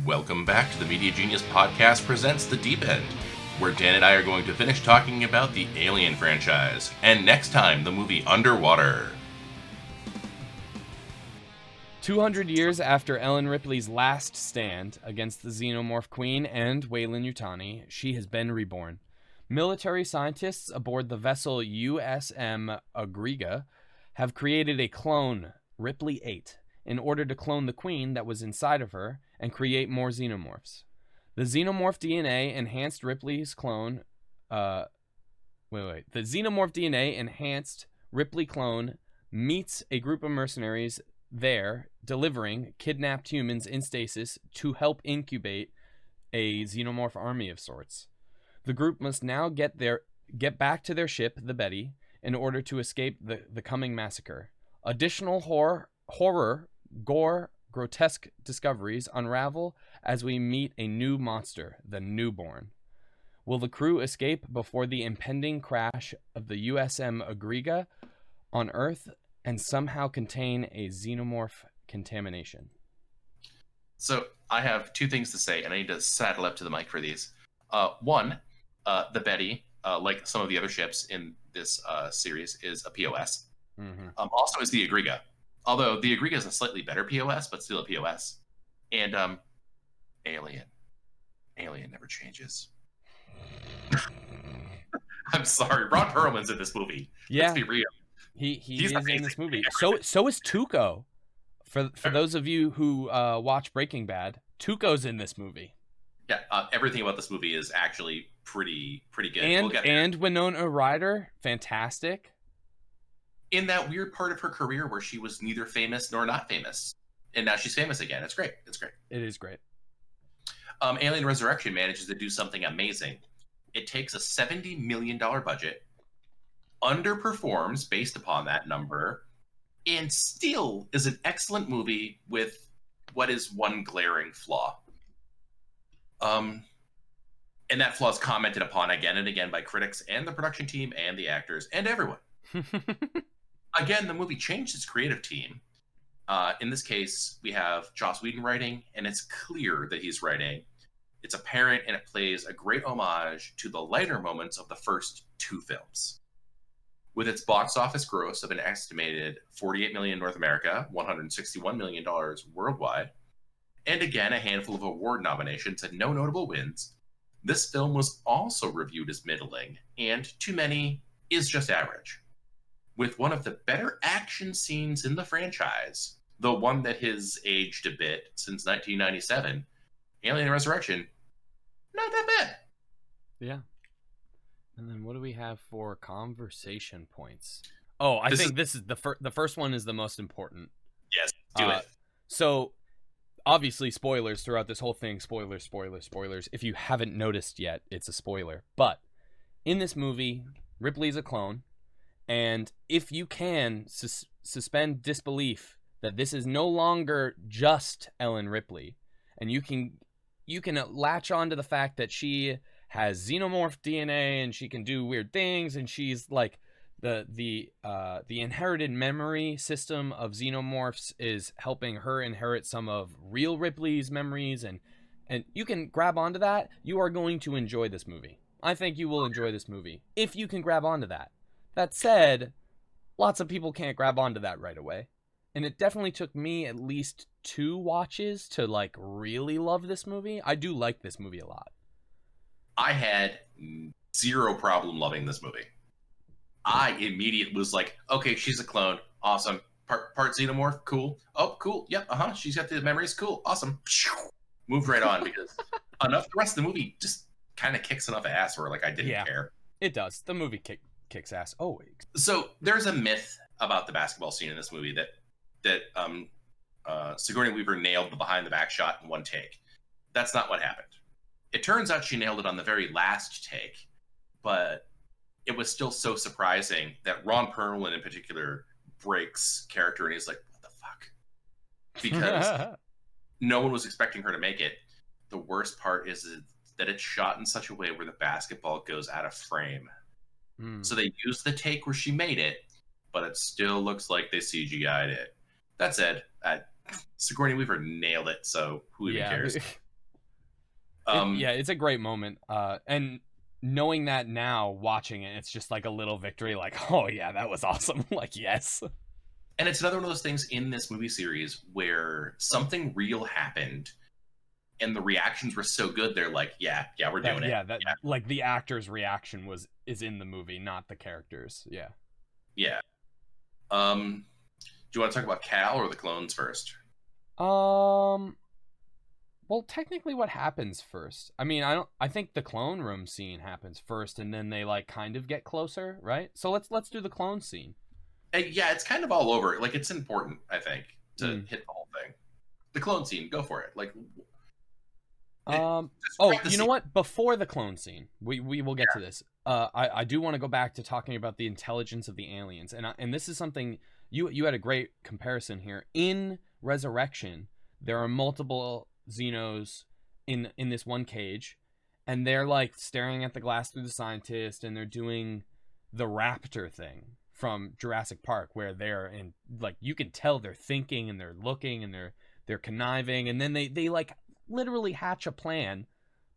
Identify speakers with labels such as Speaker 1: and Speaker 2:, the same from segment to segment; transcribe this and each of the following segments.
Speaker 1: Welcome back to the Media Genius Podcast presents The Deep End, where Dan and I are going to finish talking about the Alien franchise, and next time, the movie Underwater.
Speaker 2: 200 years after Ellen Ripley's last stand against the Xenomorph Queen and Weyland-Yutani, she has been reborn. Military scientists aboard the vessel USM Agriga have created a clone, Ripley 8, in order to clone the queen that was inside of her and create more xenomorphs. The xenomorph DNA enhanced Ripley's clone. The xenomorph DNA enhanced Ripley clone meets a group of mercenaries there, delivering kidnapped humans in stasis to help incubate a xenomorph army of sorts. The group must now get back to their ship, the Betty, in order to escape the coming massacre. Additional horror, gore, grotesque discoveries unravel as we meet a new monster, the Newborn. Will the crew escape before the impending crash of the USM Agriga on Earth and somehow contain a xenomorph contamination?
Speaker 1: So, I have two things to say, and I need to saddle up to the mic for these. One, the Betty, like some of the other ships in this series, is a POS.
Speaker 2: Mm-hmm.
Speaker 1: Also is the Agriga. Although the Agriga is a slightly better POS, but still a POS. And Alien. Alien never changes. I'm sorry, Ron Perlman's in this movie.
Speaker 2: Yeah.
Speaker 1: Let's be real.
Speaker 2: He's is amazing in this movie. So is Tuco. For those of you who watch Breaking Bad, Tuco's in this movie.
Speaker 1: Yeah, everything about this movie is actually pretty good.
Speaker 2: And Winona Ryder, fantastic.
Speaker 1: In that weird part of her career where she was neither famous nor not famous. And now she's famous again. It's great.
Speaker 2: It is great.
Speaker 1: Alien Resurrection manages to do something amazing. It takes a $70 million budget, underperforms based upon that number, and still is an excellent movie with what is one glaring flaw. And that flaw is commented upon again and again by critics and the production team and the actors and everyone. Again, the movie changed its creative team. In this case, we have Joss Whedon writing, and it's clear that he's writing. It's apparent, and it plays a great homage to the lighter moments of the first two films. With its box office gross of an estimated $48 million in North America, $161 million worldwide, and again a handful of award nominations and no notable wins, this film was also reviewed as middling, and to many, is just average. With one of the better action scenes in the franchise, the one that has aged a bit since 1997, Alien Resurrection, not that bad.
Speaker 2: Yeah. And then what do we have for conversation points? Oh, I think this is the first one is the most important.
Speaker 1: Yes, do it.
Speaker 2: So, obviously, spoilers throughout this whole thing. Spoilers. If you haven't noticed yet, it's a spoiler. But in this movie, Ripley's a clone. And if you can suspend disbelief that this is no longer just Ellen Ripley, and you can latch on to the fact that she has xenomorph DNA and she can do weird things, and she's like the inherited memory system of xenomorphs is helping her inherit some of real Ripley's memories, and you can grab onto that, you are going to enjoy this movie. I think you will enjoy this movie if you can grab onto that. That said, lots of people can't grab onto that right away. And it definitely took me at least 2 watches to like really love this movie. I do like this movie a lot.
Speaker 1: I had zero problem loving this movie. I immediately was like, okay, she's a clone. Awesome. Part xenomorph. Cool. Oh, cool. Yep. She's got the memories. Cool. Awesome. Moved right on because the rest of the movie just kind of kicks enough ass where like I didn't care.
Speaker 2: It does. The movie kicks ass always.
Speaker 1: So there's a myth about the basketball scene in this movie that Sigourney Weaver nailed the behind the back shot in one take. That's not what happened. It turns out she nailed it on the very last take, but it was still so surprising that Ron Perlman in particular breaks character and he's like, what the fuck? Because no one was expecting her to make it. The worst part is that it's shot in such a way where the basketball goes out of frame. So they used the take where she made it, but it still looks like they CGI'd it. That said, Sigourney Weaver nailed it, so who even
Speaker 2: Yeah.
Speaker 1: cares? Um,
Speaker 2: It's a great moment. And knowing that now, watching it, it's just like a little victory. Like, oh yeah, that was awesome. Like, yes.
Speaker 1: and it's another one of those things in this movie series where something real happened, and the reactions were so good. They're like, "Yeah, yeah, we're doing it."
Speaker 2: That
Speaker 1: Yeah,
Speaker 2: like the actor's reaction is in the movie, not the characters. Yeah.
Speaker 1: yeah. Do you want to talk about Cal or the clones first?
Speaker 2: Um. Well, technically, what happens first? I mean, I think the clone room scene happens first, and then they like kind of get closer, right? So let's do the clone scene.
Speaker 1: Yeah, it's kind of all over. Like, it's important, I think, to
Speaker 2: Mm.
Speaker 1: hit the whole thing. The clone scene, go for it. Like,
Speaker 2: Um. Oh,
Speaker 1: describe the
Speaker 2: you know
Speaker 1: scene.
Speaker 2: what? Before the clone scene, we will get to this. I do want to go back to talking about the intelligence of the aliens, and this is something you had a great comparison here. In Resurrection, there are multiple Xenos in this one cage, and they're like staring at the glass through the scientist, and they're doing the raptor thing from Jurassic Park, where they're in like you can tell they're thinking and they're looking and they're conniving, and then they like literally hatch a plan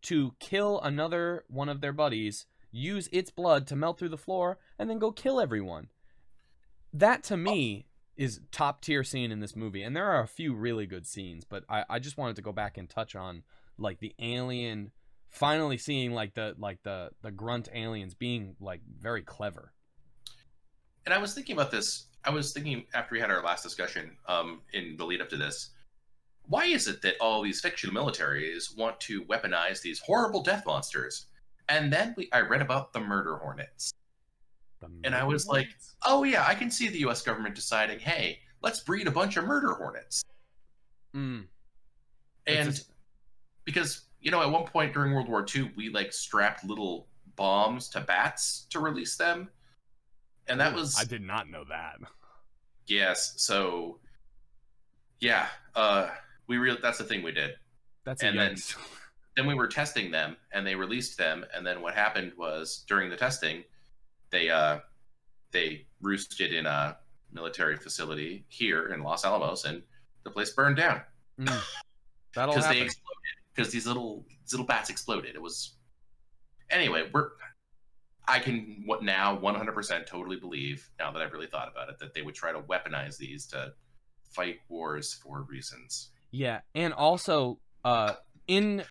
Speaker 2: to kill another one of their buddies, use its blood to melt through the floor, and then go kill everyone. That to me is top tier scene in this movie, and there are a few really good scenes, but I just wanted to go back and touch on like the alien finally seeing like the grunt aliens being like very clever.
Speaker 1: And I was thinking about this. I was thinking after we had our last discussion, in the lead up to this, why is it that all these fictional militaries want to weaponize these horrible death monsters? And then I read about the murder hornets.
Speaker 2: The
Speaker 1: And I
Speaker 2: murder
Speaker 1: was like,
Speaker 2: hornets?
Speaker 1: oh yeah, I can see the US government deciding, hey, let's breed a bunch of murder hornets.
Speaker 2: Mm. It's
Speaker 1: And because, at one point during World War II, we like strapped little bombs to bats to release them. And that
Speaker 2: I
Speaker 1: was,
Speaker 2: did not know that.
Speaker 1: yes. So yeah, that's the thing we did.
Speaker 2: That's a
Speaker 1: And
Speaker 2: yikes.
Speaker 1: then we were testing them and they released them. And then what happened was during the testing, they roosted in a military facility here in Los Alamos, and the place burned down
Speaker 2: That'll
Speaker 1: because they
Speaker 2: happen.
Speaker 1: exploded. Because these little bats exploded. It was anyway. I can what now 100% totally believe now that I've really thought about it that they would try to weaponize these to fight wars for reasons.
Speaker 2: Yeah, and also in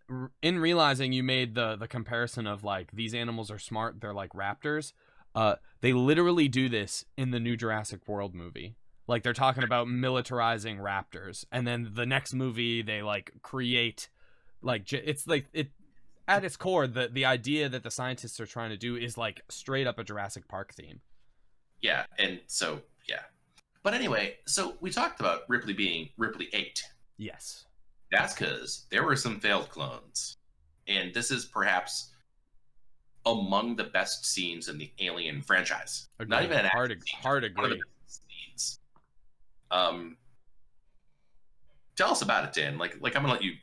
Speaker 2: realizing you made the comparison of like these animals are smart, they're like raptors. They literally do this in the new Jurassic World movie. Like they're talking about militarizing raptors, and then the next movie they like create like it's like it at its core the idea that the scientists are trying to do is like straight up a Jurassic Park theme.
Speaker 1: Yeah, and so yeah. But anyway, so we talked about Ripley being Ripley 8.
Speaker 2: Yes.
Speaker 1: That's because there were some failed clones. And this is perhaps among the best scenes in the Alien franchise.
Speaker 2: Agreed.
Speaker 1: Not even an action scene,
Speaker 2: hard
Speaker 1: one of the
Speaker 2: agree.
Speaker 1: best scenes. Um, tell us about it, Dan. Like I'm gonna let you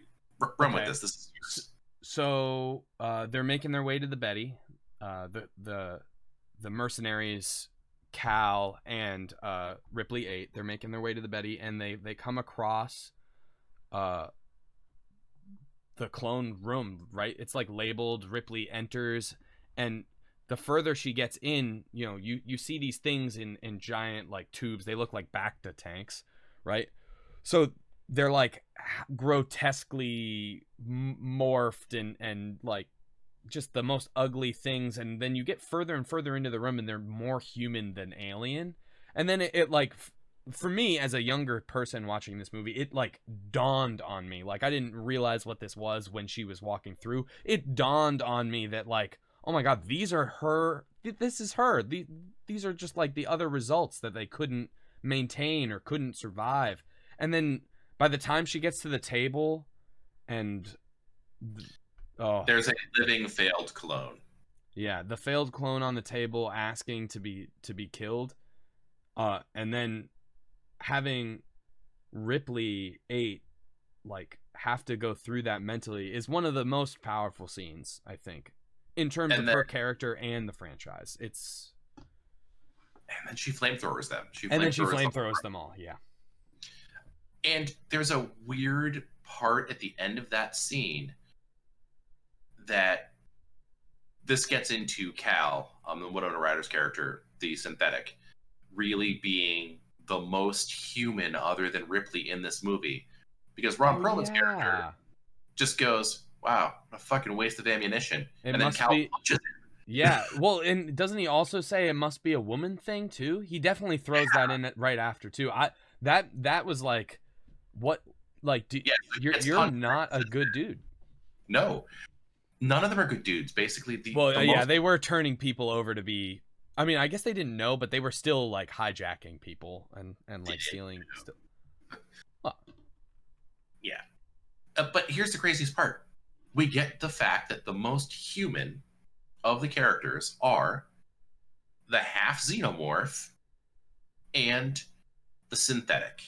Speaker 1: run with
Speaker 2: Okay.
Speaker 1: this. This is yours.
Speaker 2: So they're making their way to the Betty. The mercenaries, Cal and Ripley 8. They're making their way to the Betty, and they come across uh, the clone room. Right, it's like labeled Ripley enters, and the further she gets in, you see these things in giant like tubes. They look like Bacta tanks, right? So they're like grotesquely morphed and like just the most ugly things, and then you get further and further into the room and they're more human than alien, and then it like for me as a younger person watching this movie, it like dawned on me, like I didn't realize what this was when she was walking through. It dawned on me that like, oh my god, these are her, this is her, these are just like the other results that they couldn't maintain or couldn't survive. And then by the time she gets to the table and oh
Speaker 1: There's a living failed clone.
Speaker 2: yeah, the failed clone on the table asking to be killed, and then having Ripley 8 like have to go through that mentally is one of the most powerful scenes, I think, in terms
Speaker 1: And
Speaker 2: of
Speaker 1: then
Speaker 2: her character and the franchise.
Speaker 1: she flamethrowers them.
Speaker 2: And then she flamethrowers them all. Yeah.
Speaker 1: And there's a weird part at the end of that scene that this gets into Cal, the Winona Ryder's character, the synthetic, really being the most human other than Ripley in this movie. Because Ron
Speaker 2: Oh
Speaker 1: Perlman's character
Speaker 2: yeah.
Speaker 1: just goes, wow, what a fucking waste of ammunition.
Speaker 2: It
Speaker 1: And then
Speaker 2: must
Speaker 1: Cal
Speaker 2: be.
Speaker 1: punches him.
Speaker 2: Yeah. Well, and doesn't he also say it must be a woman thing too? He definitely throws that in right after too. That was like, what? Like,
Speaker 1: Yeah, so he gets
Speaker 2: you're
Speaker 1: punched.
Speaker 2: not a good dude.
Speaker 1: No, none of them are good dudes. Basically, the
Speaker 2: Well, yeah,
Speaker 1: most.
Speaker 2: they were turning people over to be. I mean, I guess they didn't know, but they were still like hijacking people and like stealing. Huh.
Speaker 1: Yeah. But here's the craziest part. We get the fact that the most human of the characters are the half xenomorph and the synthetic.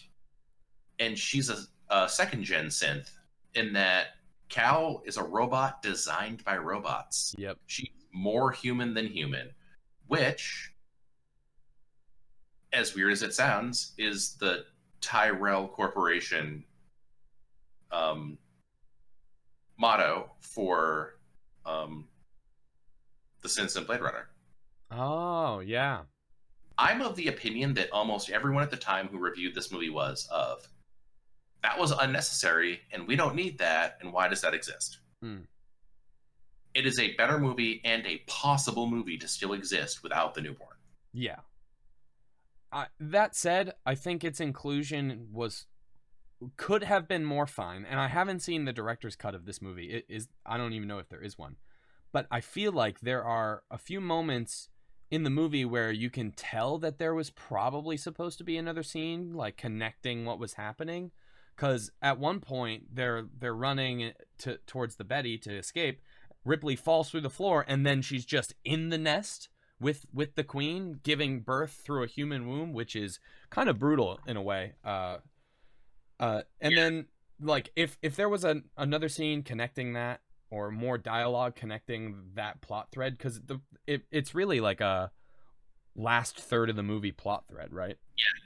Speaker 1: And she's a second gen synth in that Cal is a robot designed by robots.
Speaker 2: Yep.
Speaker 1: She's more human than human, which, as weird as it sounds, is the Tyrell Corporation um, motto for the synths in Blade Runner.
Speaker 2: Oh yeah.
Speaker 1: I'm of the opinion that almost everyone at the time who reviewed this movie was of, that was unnecessary and we don't need that, and why does that exist?
Speaker 2: Hmm.
Speaker 1: It is a better movie and a possible movie to still exist without the newborn.
Speaker 2: Yeah. That said, I think its inclusion could have been more fine, and I haven't seen the director's cut of this movie. It is, I don't even know if there is one, but I feel like there are a few moments in the movie where you can tell that there was probably supposed to be another scene, like connecting what was happening. Because at one point they're running towards the Betty to escape. Ripley falls through the floor, and then she's just in the nest with the Queen, giving birth through a human womb, which is kind of brutal in a way. And then like if there was another scene connecting that, or more dialogue connecting that plot thread, because it's really like a last third of the movie plot thread, right?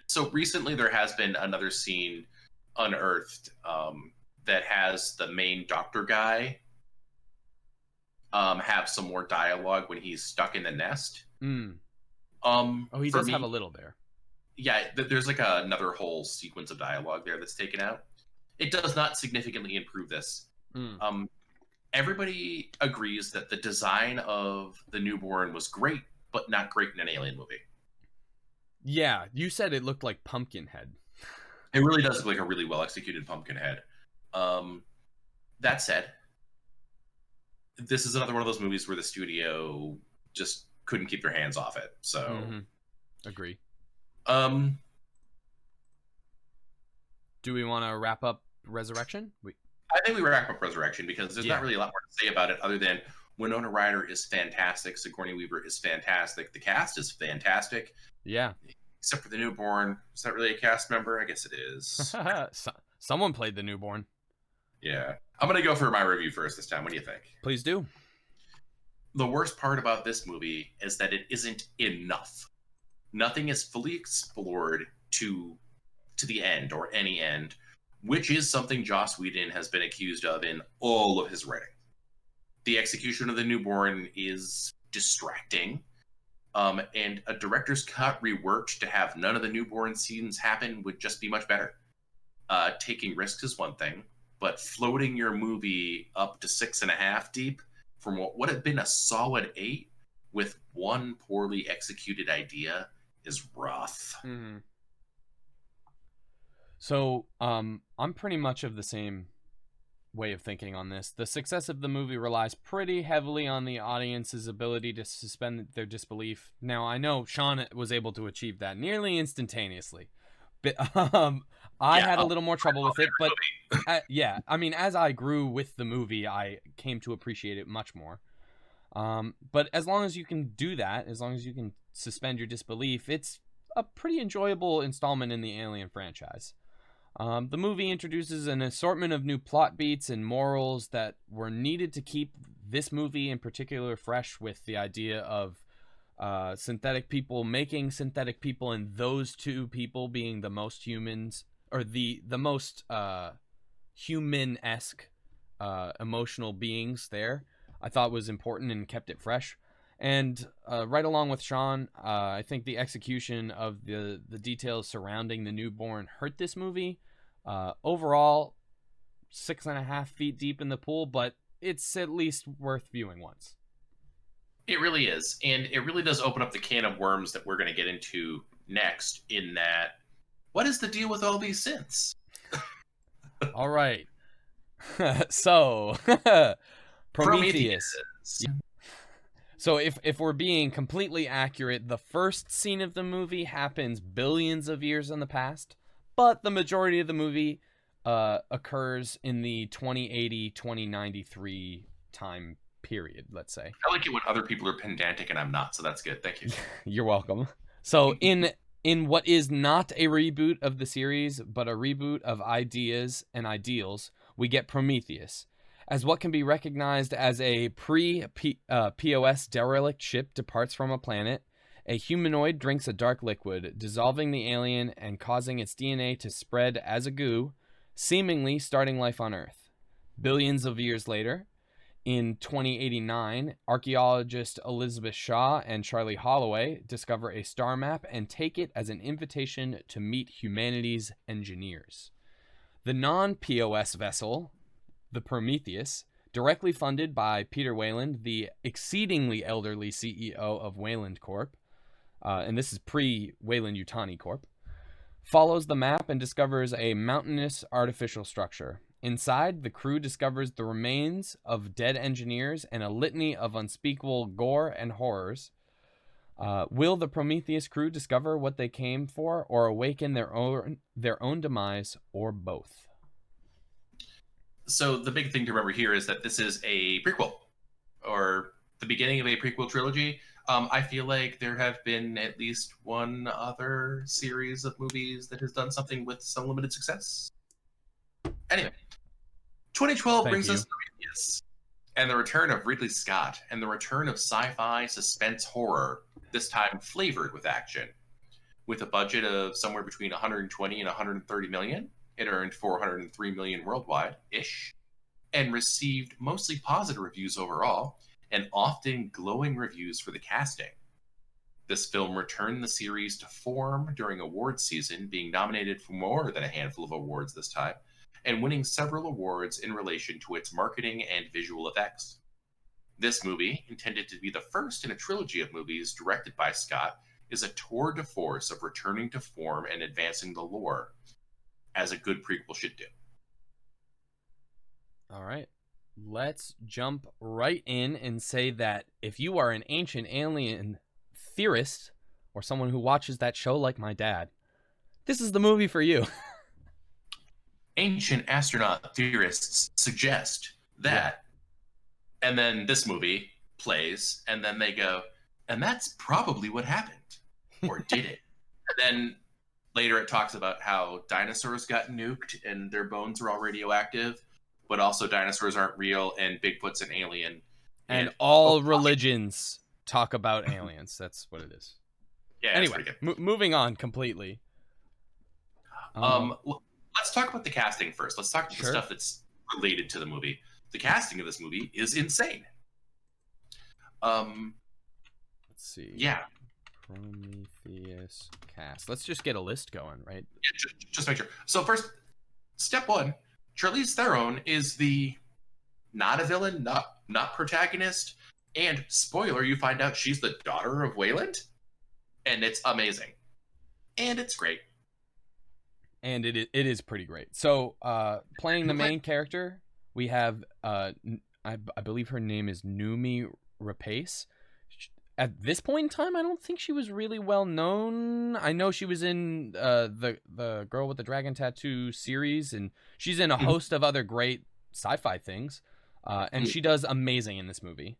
Speaker 1: So recently there has been another scene unearthed that has the main doctor guy have some more dialogue when he's stuck in the nest.
Speaker 2: Mm.
Speaker 1: Oh,
Speaker 2: he does have a little there.
Speaker 1: Yeah, there's like another whole sequence of dialogue there that's taken out. It does not significantly improve this. Everybody agrees that the design of the newborn was great, but not great in an alien movie.
Speaker 2: Yeah, you said it looked like Pumpkinhead.
Speaker 1: It really does look like a really well executed Pumpkinhead. That said, this is another one of those movies where the studio just couldn't keep their hands off it. So,
Speaker 2: agree.
Speaker 1: Do
Speaker 2: we want to wrap up Resurrection?
Speaker 1: I think we wrap up Resurrection because there's not really a lot more to say about it other than Winona Ryder is fantastic. Sigourney Weaver is fantastic. The cast is fantastic.
Speaker 2: Yeah.
Speaker 1: Except for the newborn. Is that really a cast member? I guess it is.
Speaker 2: Someone played the newborn.
Speaker 1: Yeah. I'm going to go for my review first this time. What do you think?
Speaker 2: Please do.
Speaker 1: The worst part about this movie is that it isn't enough. Nothing is fully explored to the end, or any end, which is something Joss Whedon has been accused of in all of his writing. The execution of the newborn is distracting, and a director's cut reworked to have none of the newborn scenes happen would just be much better. Taking risks is one thing, but floating your movie up to 6.5 deep from what would have been a solid 8 with one poorly executed idea is rough.
Speaker 2: Mm-hmm. So, I'm pretty much of the same way of thinking on this. The success of the movie relies pretty heavily on the audience's ability to suspend their disbelief. Now, I know Sean was able to achieve that nearly instantaneously, but I had a little more trouble with it. But yeah, I mean, as I grew with the movie, I came to appreciate it much more. But as long as you can do that, as long as you can suspend your disbelief, it's a pretty enjoyable installment in the Alien franchise. The movie introduces an assortment of new plot beats and morals that were needed to keep this movie in particular fresh, with the idea of synthetic people making synthetic people, and those two people being the most humans, or the most human-esque emotional beings there, I thought was important and kept it fresh. And right along with Sean, I think the execution of the details surrounding the newborn hurt this movie. Overall, 6.5 feet deep in the pool, but it's at least worth viewing once.
Speaker 1: It really is. And it really does open up the can of worms that we're going to get into next, in that, what is the deal with all these synths?
Speaker 2: All right. So, Prometheus. So if we're being completely accurate, the first scene of the movie happens billions of years in the past, but the majority of the movie occurs in the 2080-2093 time period, let's say.
Speaker 1: I like it when other people are pedantic and I'm not, so that's good. Thank you.
Speaker 2: You're welcome. So in what is not a reboot of the series, but a reboot of ideas and ideals, we get Prometheus. As what can be recognized as a pre-POS derelict ship departs from a planet, a humanoid drinks a dark liquid, dissolving the alien and causing its DNA to spread as a goo, seemingly starting life on Earth. Billions of years later, in 2089, archaeologist Elizabeth Shaw and Charlie Holloway discover a star map and take it as an invitation to meet humanity's engineers. The non-POS vessel, the Prometheus, directly funded by Peter Weyland, the exceedingly elderly CEO of Weyland Corp., and this is pre-Weyland-Yutani Corp., follows the map and discovers a mountainous artificial structure. Inside, the crew discovers the remains of dead engineers and a litany of unspeakable gore and horrors. Will the Prometheus crew discover what they came for, or awaken their own demise, or both?
Speaker 1: So the big thing to remember here is that this is a prequel, or the beginning of a prequel trilogy. I feel like there have been at least one other series of movies that has done something with some limited success. Anyway, 2012 brings us Prometheus, and the return of Ridley Scott, and the return of sci-fi suspense horror, this time flavored with action. With a budget of somewhere between 120 and 130 million, it earned 403 million worldwide-ish, and received mostly positive reviews overall, and often glowing reviews for the casting. This film returned the series to form during awards season, being nominated for more than a handful of awards this time, and winning several awards in relation to its marketing and visual effects. This movie, intended to be the first in a trilogy of movies directed by Scott, is a tour de force of returning to form and advancing the lore, as a good prequel should do.
Speaker 2: All right. Let's jump right in and say that if you are an ancient alien theorist or someone who watches that show like my dad, this is the movie for you.
Speaker 1: Ancient astronaut theorists suggest that, and then this movie plays, and then they go, and that's probably what happened. Or did it? And then later it talks about how dinosaurs got nuked and their bones are all radioactive, but also dinosaurs aren't real and Bigfoot's an alien.
Speaker 2: And all religions talk about aliens. That's what it is.
Speaker 1: Yeah,
Speaker 2: anyway, moving on completely.
Speaker 1: Let's talk about the casting first. Let's talk about the stuff that's related to the movie. The casting of this movie is insane.
Speaker 2: Let's see.
Speaker 1: Yeah.
Speaker 2: Prometheus cast. Let's just get a list going, right?
Speaker 1: Yeah, just make sure. So first, step one, Charlize Theron is the not a villain, not protagonist, and spoiler, you find out she's the daughter of Weyland, and it's amazing, and it's great.
Speaker 2: And it is pretty great. So, playing the main character, we have I believe her name is Noomi Rapace. At this point in time, I don't think she was really well known. I know she was in the Girl with the Dragon Tattoo series, and she's in a host of other great sci-fi things. And she does amazing in this movie.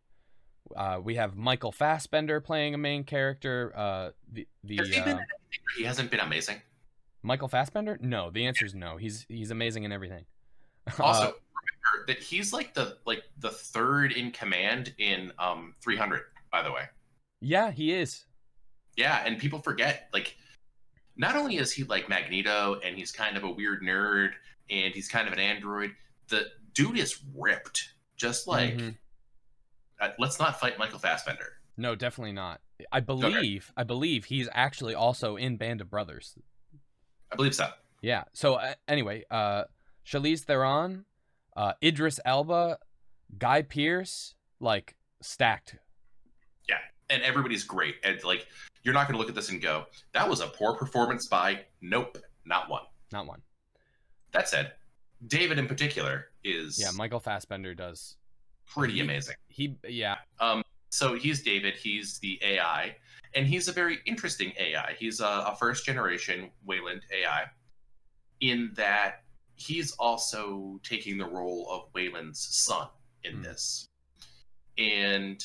Speaker 2: We have Michael Fassbender playing a main character.
Speaker 1: He hasn't been amazing.
Speaker 2: Michael Fassbender? No, the answer is no. He's amazing in everything.
Speaker 1: Also, remember that he's like the third in command in 300. By the way.
Speaker 2: Yeah, he is.
Speaker 1: Yeah, and people forget, like, not only is he like Magneto and he's kind of a weird nerd and he's kind of an android, the dude is ripped. Just like,
Speaker 2: Mm-hmm.
Speaker 1: let's not fight Michael Fassbender.
Speaker 2: No, definitely not.
Speaker 1: Okay,
Speaker 2: I believe he's actually also in Band of Brothers.
Speaker 1: I believe so.
Speaker 2: Yeah. So anyway, Charlize Theron, Idris Elba, Guy Pearce, like stacked.
Speaker 1: Yeah, and everybody's great. And like, you're not going to look at this and go, "That was a poor performance by." Nope, not one.
Speaker 2: Not one.
Speaker 1: That said, David in particular
Speaker 2: Yeah,
Speaker 1: is
Speaker 2: Michael Fassbender does.
Speaker 1: pretty amazing.
Speaker 2: Yeah.
Speaker 1: So he's David. He's the AI, and he's a very interesting AI. He's a first generation Wayland AI, in that he's also taking the role of Wayland's son in this. And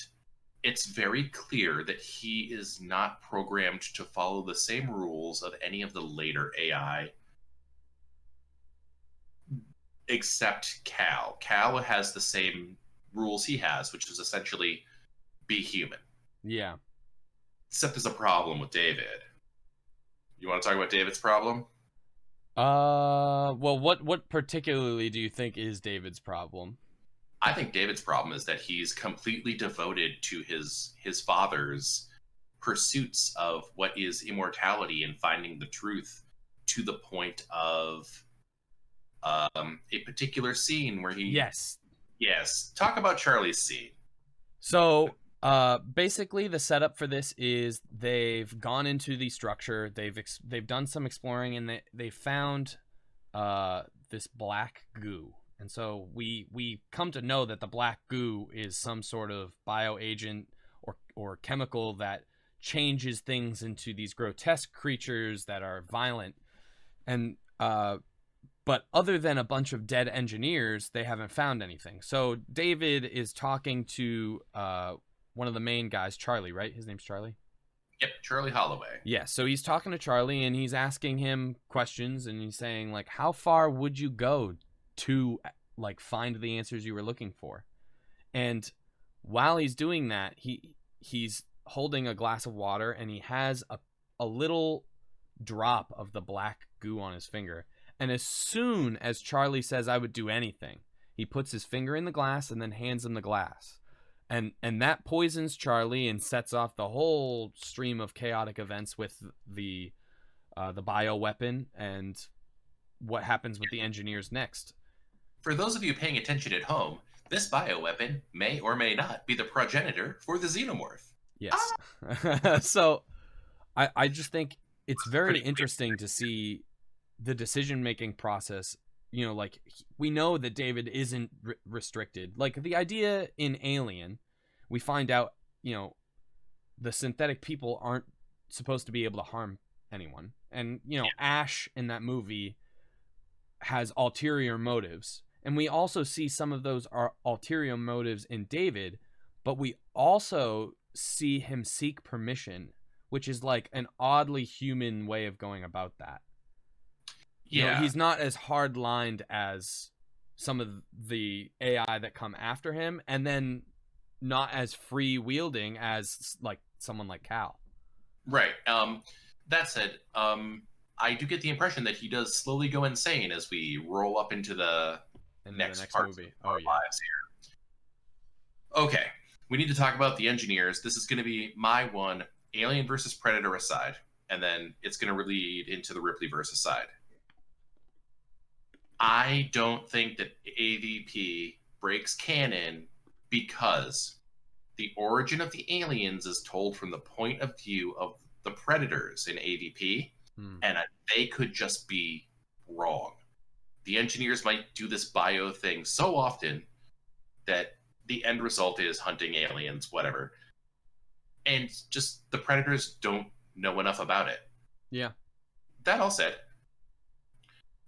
Speaker 1: it's very clear that he is not programmed to follow the same rules of any of the later AI, except Cal. Cal has the same rules he has, which is essentially be human.
Speaker 2: Yeah.
Speaker 1: Except there's a problem with David. You want to talk about David's problem?
Speaker 2: Well, what particularly do you think is David's problem?
Speaker 1: I think David's problem is that he's completely devoted to his father's pursuits of what is immortality and finding the truth, to the point of a particular scene where he yes, talk about Charlie's scene.
Speaker 2: So, basically, the setup for this is they've gone into the structure. They've done some exploring, and they found this black goo. And so we come to know that the black goo is some sort of bioagent or chemical that changes things into these grotesque creatures that are violent. And but other than a bunch of dead engineers, they haven't found anything. So David is talking to one of the main guys, Charlie, right? His name's Charlie?
Speaker 1: Yep, Charlie Holloway.
Speaker 2: Yeah, so he's talking to Charlie and he's asking him questions and he's saying, like, how far would you go to, like, find the answers you were looking for? And while he's doing that, he's holding a glass of water and he has a little drop of the black goo on his finger. And as soon as Charlie says, I would do anything, he puts his finger in the glass and then hands him the glass. And that poisons Charlie and sets off the whole stream of chaotic events with the bioweapon and what happens with the engineers next.
Speaker 1: For those of you paying attention at home, this bioweapon may or may not be the progenitor for the xenomorph.
Speaker 2: Yes. So I just think it's very interesting to see the decision-making process. You know, like, we know that David isn't restricted. Like, the idea in Alien, we find out, you know, the synthetic people aren't supposed to be able to harm anyone. And, you know, Ash in that movie has ulterior motives. And we also see some of those ulterior motives in David, but we also see him seek permission, which is like an oddly human way of going about that. You know, he's not as hard-lined as some of the AI that come after him, and then not as free-wielding as like someone like Cal.
Speaker 1: Right. That said, I do get the impression that he does slowly go insane as we roll up into the next part
Speaker 2: movie.
Speaker 1: of our lives here. Okay, we need to talk about the engineers. This is going to be my one, Alien versus Predator aside, and then it's going to lead into the Ripley versus side. I don't think that AVP breaks canon because the origin of the aliens is told from the point of view of the predators in AVP, and they could just be wrong. The engineers might do this bio thing so often that the end result is hunting aliens, whatever. And just the predators don't know enough about it.
Speaker 2: Yeah.
Speaker 1: That all said,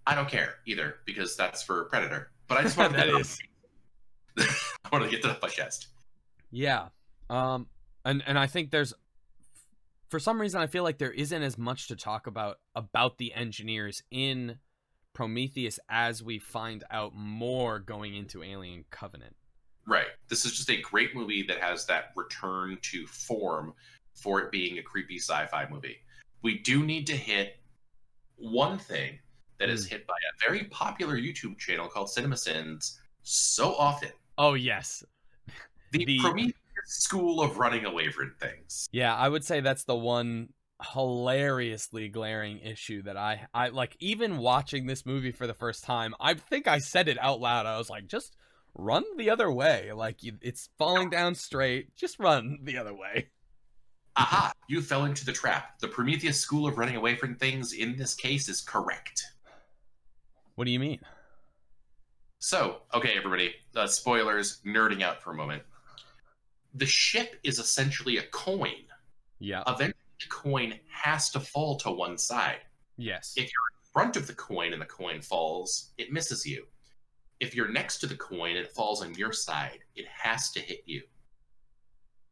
Speaker 1: I don't care either, because that's for Predator. But I just wanted to I wanted to get that off my chest.
Speaker 2: Yeah. And I think there's, for some reason, I feel like there isn't as much to talk about the engineers in Prometheus as we find out more going into Alien Covenant.
Speaker 1: Right. This is just a great movie that has that return to form for it being a creepy sci-fi movie. We do need to hit one thing that is
Speaker 2: Mm.
Speaker 1: hit by a very popular YouTube channel called CinemaSins so often.
Speaker 2: Oh yes,
Speaker 1: The
Speaker 2: the
Speaker 1: Prometheus school of running away from things.
Speaker 2: yeah, I would say that's the one hilariously glaring issue that I like. Even watching this movie for the first time, I think I said it out loud. I was like, just run the other way. Like it's falling down straight. Just run the other way.
Speaker 1: Aha, you fell into the trap. The Prometheus school of running away from things in this case is correct.
Speaker 2: What do you mean?
Speaker 1: So, okay, everybody, spoilers, nerding out for a moment. The ship is essentially a coin.
Speaker 2: Yeah.
Speaker 1: Eventually, the coin has to fall to one side.
Speaker 2: Yes.
Speaker 1: If you're in front of the coin and the coin falls, it misses you. If you're next to the coin and it falls on your side, it has to hit you.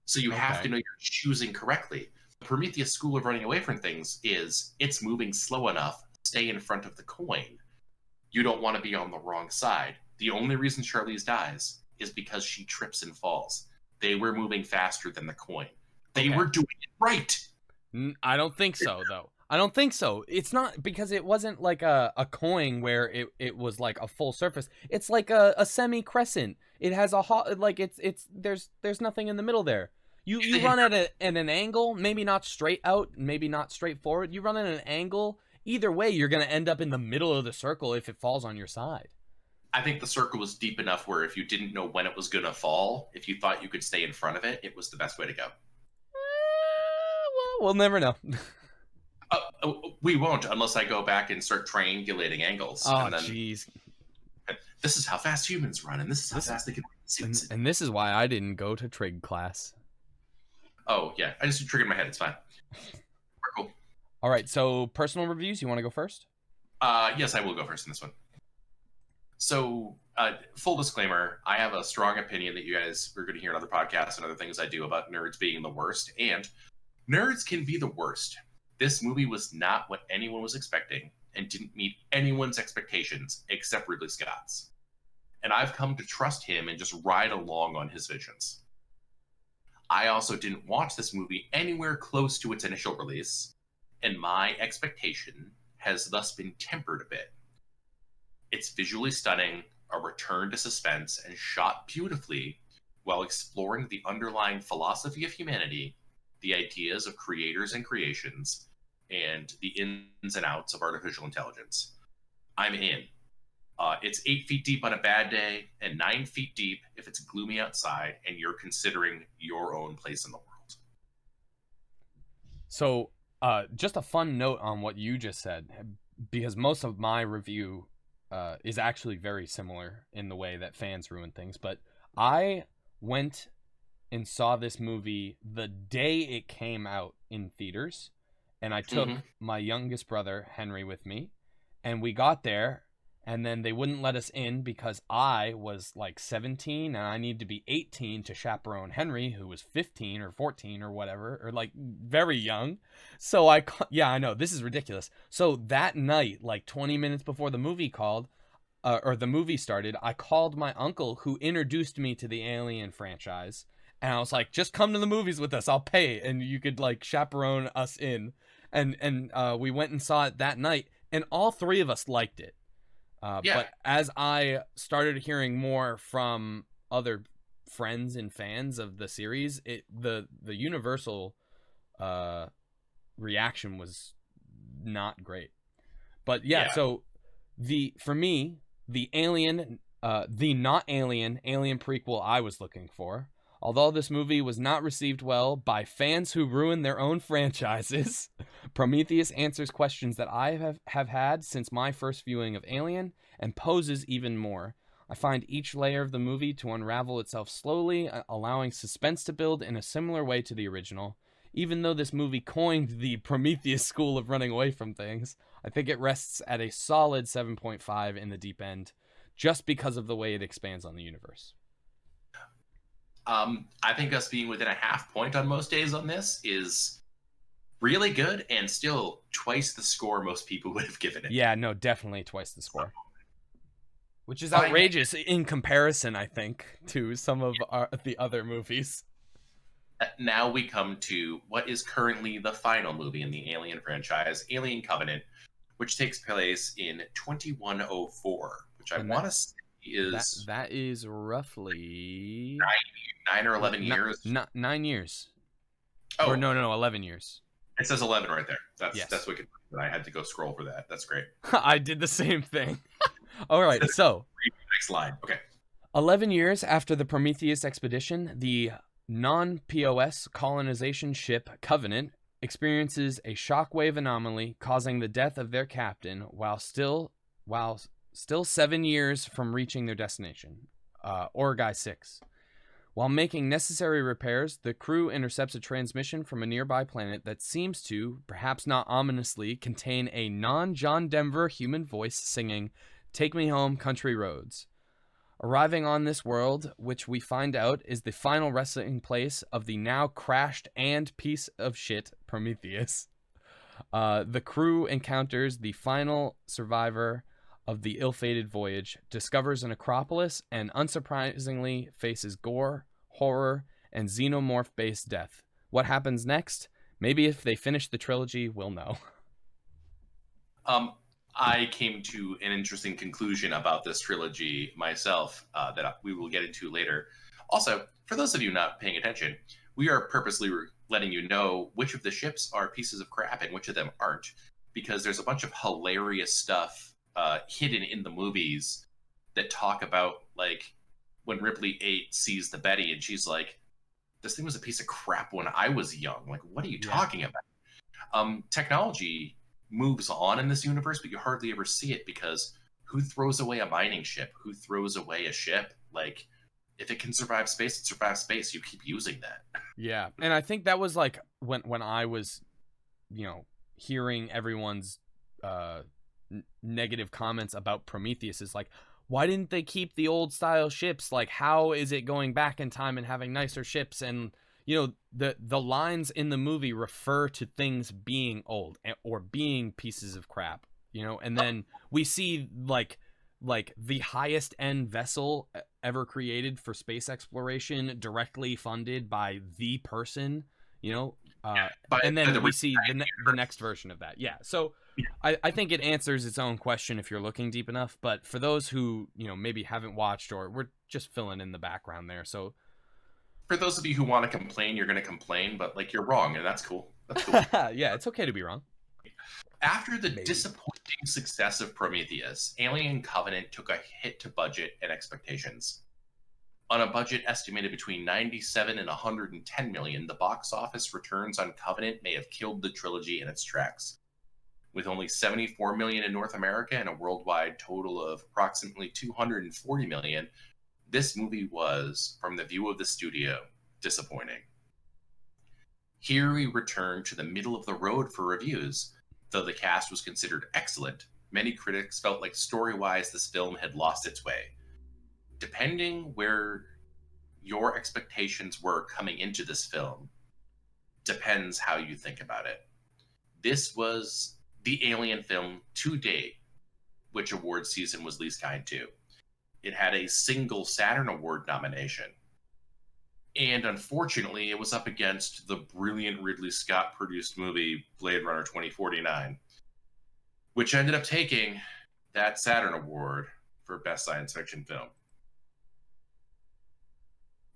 Speaker 1: So you have to know you're choosing correctly. The Prometheus school of running away from things is it's moving slow enough, stay in front of the coin. You don't want to be on the wrong side. The only reason Charlize dies is because she trips and falls. They were moving faster than the coin. They were doing it right.
Speaker 2: I don't think so, though. I don't think so. It's not because it wasn't like a coin where it was like a full surface. It's like a semi crescent. It has a like it's there's nothing in the middle there. You run at an angle, maybe not straight out, maybe not straight forward. You run at an angle. Either way, you're gonna end up in the middle of the circle if it falls on your side.
Speaker 1: I think the circle was deep enough where if you didn't know when it was gonna fall, if you thought you could stay in front of it, it was the best way to go.
Speaker 2: Well, we'll never know.
Speaker 1: We won't unless I go back and start triangulating angles.
Speaker 2: Oh, jeez.
Speaker 1: This is how fast humans run, and this is how fast they can run suits.
Speaker 2: And this is why I didn't go to trig class.
Speaker 1: Oh, yeah. I just triggered my head. It's fine. We're cool.
Speaker 2: All right, so personal reviews. You want to go first?
Speaker 1: Yes, I will go first in this one. So, full disclaimer, I have a strong opinion that you guys are going to hear in other podcasts and other things I do about nerds being the worst, and nerds can be the worst. This movie was not what anyone was expecting and didn't meet anyone's expectations except Ridley Scott's. And I've come to trust him and just ride along on his visions. I also didn't watch this movie anywhere close to its initial release, and my expectation has thus been tempered a bit. It's visually stunning, a return to suspense, and shot beautifully while exploring the underlying philosophy of humanity, the ideas of creators and creations, and the ins and outs of artificial intelligence. I'm in. It's 8 feet deep on a bad day and 9 feet deep if it's gloomy outside and you're considering your own place in the world.
Speaker 2: So, just a fun note on what you just said, because most of my review is actually very similar in the way that fans ruin things. But I went and saw this movie the day it came out in theaters, and I took my youngest brother, Henry, with me, and we got there, and then they wouldn't let us in because I was like 17 and I needed to be 18 to chaperone Henry, who was 15 or 14 or whatever, or like very young. So I know this is ridiculous. So that night, like 20 minutes before the movie the movie started, I called my uncle who introduced me to the Alien franchise. And I was like, just come to the movies with us. I'll pay. And you could like chaperone us in. And we went and saw it that night. And all three of us liked it. But as I started hearing more from other friends and fans of the series, the universal reaction was not great. But so for me, the Alien, the not Alien prequel I was looking for. Although this movie was not received well by fans who ruin their own franchises, Prometheus answers questions that I have had since my first viewing of Alien and poses even more. I find each layer of the movie to unravel itself slowly, allowing suspense to build in a similar way to the original. Even though this movie coined the Prometheus school of running away from things, I think it rests at a solid 7.5 in the deep end, just because of the way it expands on the universe.
Speaker 1: I think us being within a half point on most days on this is really good and still twice the score most people would have given it.
Speaker 2: Yeah, no, definitely twice the score. Which is outrageous in comparison, I think, to some of the other movies.
Speaker 1: Now we come to what is currently the final movie in the Alien franchise, Alien Covenant, which takes place in 2104, which I
Speaker 2: And
Speaker 1: want to say
Speaker 2: that
Speaker 1: is
Speaker 2: that is roughly
Speaker 1: 9 or 11 years.
Speaker 2: 9 years. Or
Speaker 1: Oh,
Speaker 2: no, 11 years.
Speaker 1: it says 11 right there. That's
Speaker 2: Yes.
Speaker 1: wicked. I had to go scroll for that. That's great.
Speaker 2: I did the same thing. All right, so
Speaker 1: Next line. Okay.
Speaker 2: 11 years after the Prometheus expedition, the non-POS colonization ship Covenant experiences a shockwave anomaly causing the death of their captain while still 7 years from reaching their destination, Orgai 6. While making necessary repairs, the crew intercepts a transmission from a nearby planet that seems to, perhaps not ominously, contain a non-John Denver human voice singing, "Take me home, country roads." Arriving on this world, which we find out is the final resting place of the now crashed and piece of shit Prometheus, the crew encounters the final survivor of the ill-fated voyage, discovers an acropolis, and unsurprisingly faces gore, horror, and xenomorph-based death. What happens next? Maybe if they finish the trilogy, we'll know.
Speaker 1: I came to an interesting conclusion about this trilogy myself that we will get into later. Also, for those of you not paying attention, we are purposely letting you know which of the ships are pieces of crap and which of them aren't, because there's a bunch of hilarious stuff hidden in the movies that talk about, like, when Ripley sees the Betty and she's like, this thing was a piece of crap when I was young. Like, what are you talking about? Technology moves on in this universe, but you hardly ever see it because who throws away a mining ship? Who throws away a ship? Like, if it can survive space, it survives space. You keep using that.
Speaker 2: Yeah, and I think that was like when I was, hearing everyone's negative comments about Prometheus is like, why didn't they keep the old style ships? Like, how is it going back in time and having nicer ships? And the lines in the movie refer to things being old or being pieces of crap, and then we see like the highest end vessel ever created for space exploration directly funded by the person, and then we see the next version of that. Yeah. So I think it answers its own question if you're looking deep enough, but for those who, maybe haven't watched, or we're just filling in the background there. So
Speaker 1: for those of you who want to complain, you're going to complain, but like, you're wrong, and that's cool. That's cool.
Speaker 2: Yeah, it's okay to be wrong.
Speaker 1: After the disappointing success of Prometheus, Alien Covenant took a hit to budget and expectations. On a budget estimated between 97 and 110 million, the box office returns on Covenant may have killed the trilogy in its tracks. With only 74 million in North America and a worldwide total of approximately 240 million, this movie was, from the view of the studio, disappointing. Here we return to the middle of the road for reviews. Though the cast was considered excellent, many critics felt like story-wise this film had lost its way. Depending where your expectations were coming into this film, depends how you think about it. This was the Alien film to date, which award season was least kind to. It had a single Saturn Award nomination. And unfortunately, it was up against the brilliant Ridley Scott produced movie Blade Runner 2049, which ended up taking that Saturn Award for Best Science Fiction Film.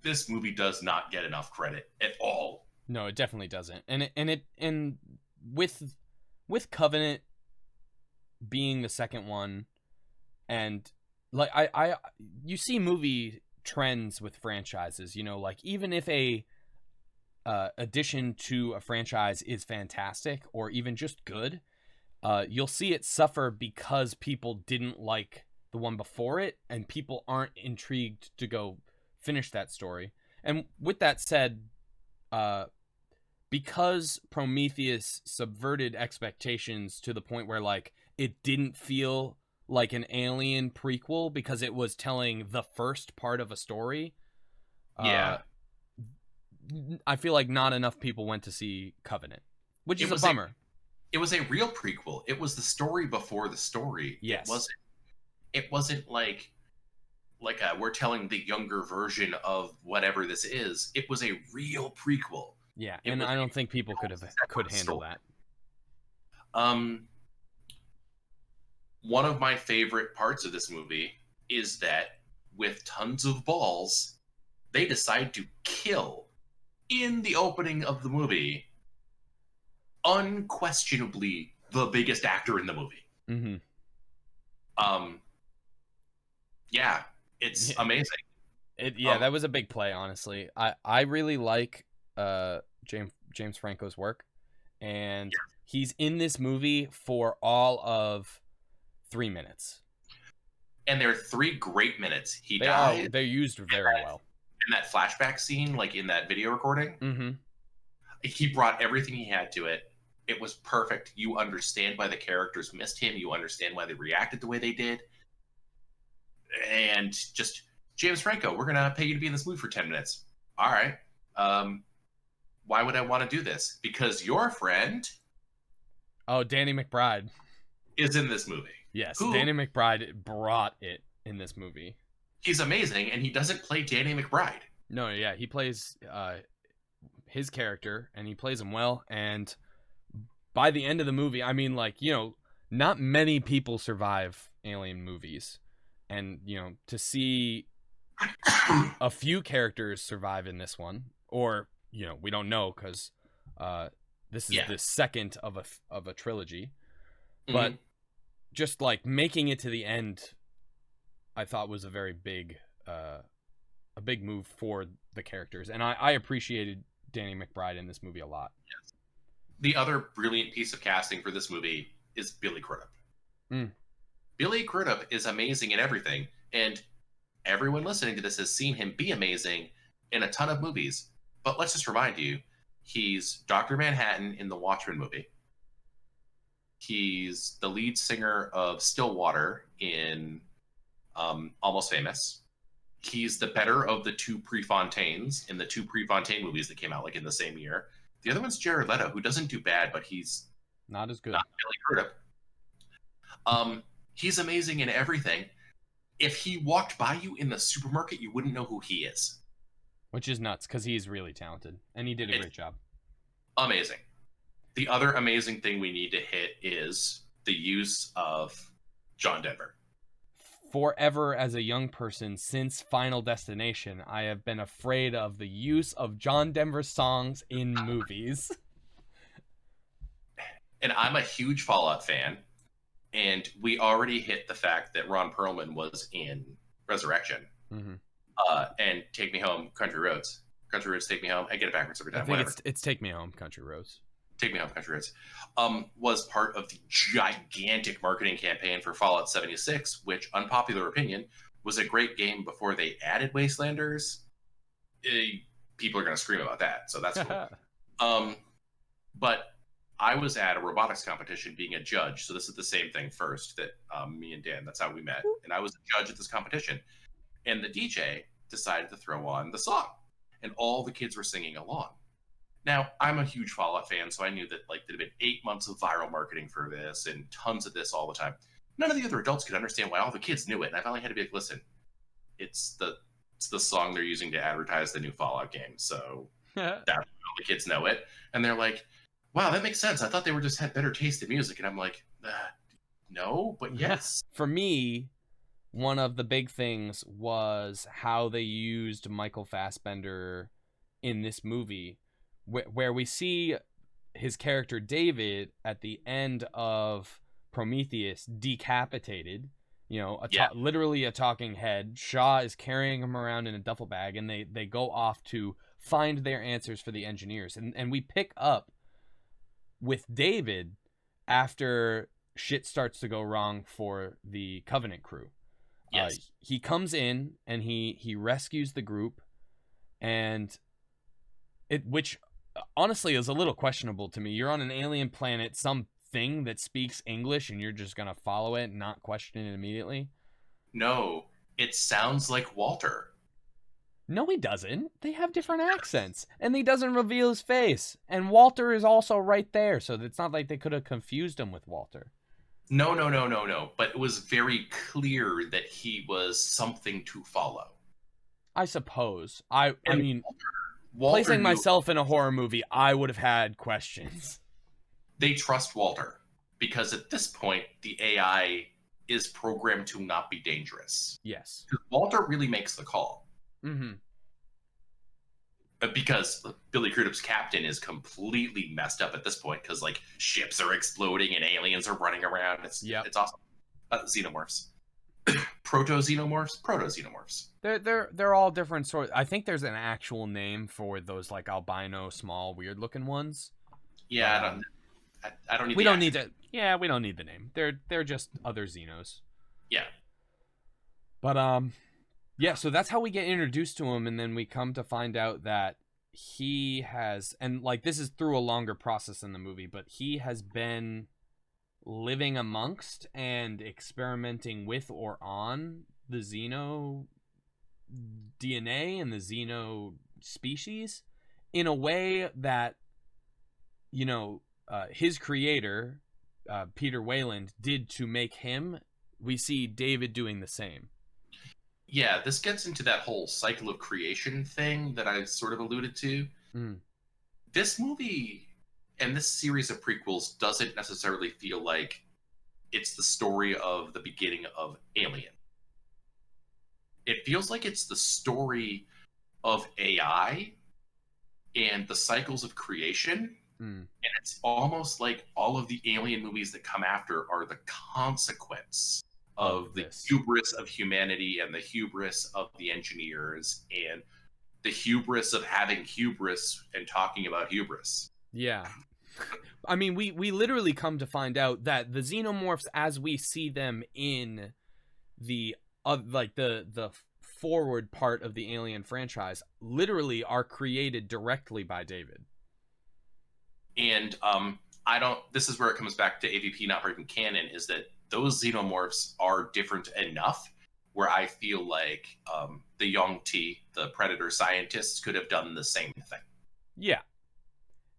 Speaker 1: This movie does not get enough credit at all.
Speaker 2: No, it definitely doesn't. And with Covenant being the second one, and like you see movie trends with franchises, like even if a addition to a franchise is fantastic or even just good, you'll see it suffer because people didn't like the one before it and people aren't intrigued to go finish that story. And with that said, because Prometheus subverted expectations to the point where like it didn't feel like an Alien prequel because it was telling the first part of a story.
Speaker 1: Yeah.
Speaker 2: I feel like not enough people went to see Covenant, which is a bummer.
Speaker 1: It was a real prequel. It was the story before the story.
Speaker 2: Yes.
Speaker 1: It wasn't like we're telling the younger version of whatever this is. It was a real prequel.
Speaker 2: Yeah, and I don't think people could handle that.
Speaker 1: one of my favorite parts of this movie is that with tons of balls, they decide to kill in the opening of the movie unquestionably the biggest actor in the movie.
Speaker 2: Mm-hmm.
Speaker 1: Um, yeah, it's amazing.
Speaker 2: That was a big play, honestly. I really like James Franco's work, and he's in this movie for all of 3 minutes.
Speaker 1: And there are 3 great minutes. He dies.
Speaker 2: They're used very well.
Speaker 1: In that flashback scene, like in that video recording,
Speaker 2: mm-hmm.
Speaker 1: he brought everything he had to it. It was perfect. You understand why the characters missed him. You understand why they reacted the way they did. And just, James Franco, we're going to pay you to be in this movie for 10 minutes. All right. Why would I want to do this? Because your friend...
Speaker 2: Oh, Danny McBride.
Speaker 1: Is in this movie.
Speaker 2: Yes, Danny McBride brought it in this movie.
Speaker 1: He's amazing, and he doesn't play Danny McBride.
Speaker 2: No, yeah, he plays his character, and he plays him well. And by the end of the movie, I mean, like, you know, not many people survive alien movies. And, you know, to see a few characters survive in this one, or, you know, we don't know because this is the second of a trilogy.
Speaker 1: Mm-hmm.
Speaker 2: But just like making it to the end, I thought was a very big move for the characters, and I appreciated Danny McBride in this movie a lot.
Speaker 1: Yes. The other brilliant piece of casting for this movie is Billy Crudup. Billy Crudup is amazing in everything, and everyone listening to this has seen him be amazing in a ton of movies. But let's just remind you, he's Dr. Manhattan in the Watchmen movie. He's the lead singer of Stillwater in Almost Famous. He's the better of the 2 Prefontaines in the 2 Prefontaine movies that came out like in the same year. The other one's Jared Leto, who doesn't do bad, but he's
Speaker 2: not as good.
Speaker 1: Not Billy Crudup. He's amazing in everything. If he walked by you in the supermarket, you wouldn't know who he is.
Speaker 2: Which is nuts, because he's really talented, and he did a great job.
Speaker 1: Amazing. The other amazing thing we need to hit is the use of John Denver.
Speaker 2: Forever, as a young person, since Final Destination, I have been afraid of the use of John Denver songs in movies.
Speaker 1: And I'm a huge Fallout fan, and we already hit the fact that Ron Perlman was in Resurrection.
Speaker 2: Mm-hmm.
Speaker 1: And Take Me Home, Country Roads. Country Roads, Take Me Home. I get it backwards every time.
Speaker 2: I think it's Take Me Home, Country Roads.
Speaker 1: Take Me Home, Country Roads, was part of the gigantic marketing campaign for Fallout 76, which, unpopular opinion, was a great game before they added Wastelanders. People are going to scream about that, so that's cool. But I was at a robotics competition being a judge, so this is the same thing first that me and Dan, that's how we met. And I was a judge at this competition. And the DJ decided to throw on the song, and all the kids were singing along. Now, I'm a huge Fallout fan, so I knew that like there'd been 8 months of viral marketing for this and tons of this all the time. None of the other adults could understand why all the kids knew it, and I finally had to be like, listen, it's the song they're using to advertise the new Fallout game, so that's why all the kids know it. And they're like, wow, that makes sense. I thought they were just had better taste in music. And I'm like, no, but yes.
Speaker 2: For me, one of the big things was how they used Michael Fassbender in this movie, where we see his character David at the end of Prometheus decapitated, you know, literally a talking head. Shaw is carrying him around in a duffel bag, and they go off to find their answers for the engineers. And we pick up with David after shit starts to go wrong for the Covenant crew.
Speaker 1: Yes.
Speaker 2: He comes in and he rescues the group, and which honestly is a little questionable to me. You're on an alien planet, some thing that speaks English, and you're just gonna follow it and not question it immediately?
Speaker 1: No, it sounds like Walter.
Speaker 2: No, he doesn't. They have different accents, and he doesn't reveal his face. And Walter is also right there, so it's not like they could have confused him with Walter.
Speaker 1: No. But it was very clear that he was something to follow.
Speaker 2: I suppose. I mean,
Speaker 1: Walter
Speaker 2: placing myself in a horror movie, I would have had questions.
Speaker 1: They trust Walter because at this point, the AI is programmed to not be dangerous.
Speaker 2: Yes.
Speaker 1: Because Walter really makes the call.
Speaker 2: Mm-hmm.
Speaker 1: Because Billy Crudup's captain is completely messed up at this point because like ships are exploding and aliens are running around. It's awesome. Xenomorphs, proto-xenomorphs.
Speaker 2: They're all different sorts. I think there's an actual name for those like albino, small, weird looking ones.
Speaker 1: Yeah, I don't need.
Speaker 2: We don't need to. Yeah, we don't need the name. They're just other Xenos.
Speaker 1: Yeah.
Speaker 2: But yeah. So that's how we get introduced to him, and then we come to find out that he has, and like this is through a longer process in the movie, but he has been living amongst and experimenting with or on the Xeno DNA and the Xeno species in a way that, you know, his creator, Peter Weyland, did to make him. We see David doing the same.
Speaker 1: Yeah, this gets into that whole cycle of creation thing that I sort of alluded to.
Speaker 2: Mm.
Speaker 1: This movie and this series of prequels doesn't necessarily feel like it's the story of the beginning of Alien. It feels like it's the story of AI and the cycles of creation. And it's almost like all of the Alien movies that come after are the consequence of the hubris of humanity and the hubris of the engineers and the hubris of having hubris and talking about hubris.
Speaker 2: Yeah. I mean, we literally come to find out that the Xenomorphs, as we see them in the like the forward part of the Alien franchise, literally are created directly by David.
Speaker 1: And this is where it comes back to AVP not breaking canon, is that those Xenomorphs are different enough where I feel like the Yong-Ti, the Predator scientists, could have done the same thing.
Speaker 2: Yeah.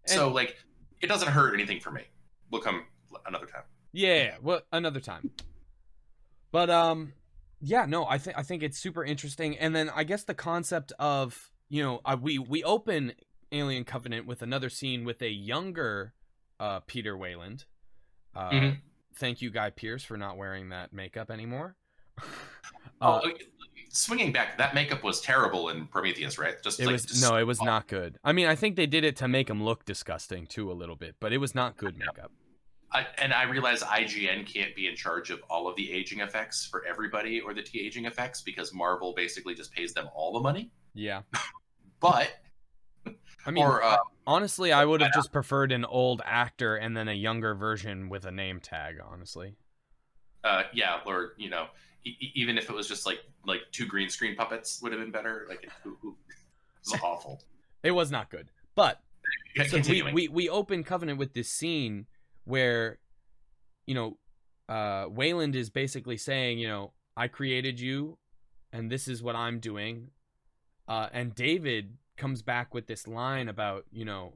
Speaker 1: So, like, it doesn't hurt anything for me. We'll come another time.
Speaker 2: Yeah, well, another time. But, yeah, no, I think it's super interesting. And then I guess the concept of, you know, we open Alien Covenant with another scene with a younger Peter Weyland. Thank you, Guy Pearce, for not wearing that makeup anymore.
Speaker 1: Swinging back, that makeup was terrible in Prometheus, right?
Speaker 2: It was not good. I mean, I think they did it to make him look disgusting too a little bit, but it was not good makeup.
Speaker 1: I realize IGN can't be in charge of all of the aging effects for everybody or the T-aging effects because Marvel basically just pays them all the money.
Speaker 2: Yeah.
Speaker 1: But
Speaker 2: I mean, honestly, I would have just preferred an old actor and then a younger version with a name tag, honestly.
Speaker 1: Yeah, or, you know, even if it was just like two green screen puppets would have been better. Like, it was awful.
Speaker 2: It was not good. But so we open Covenant with this scene where, you know, Weyland is basically saying, you know, I created you and this is what I'm doing. And David comes back with this line about, you know,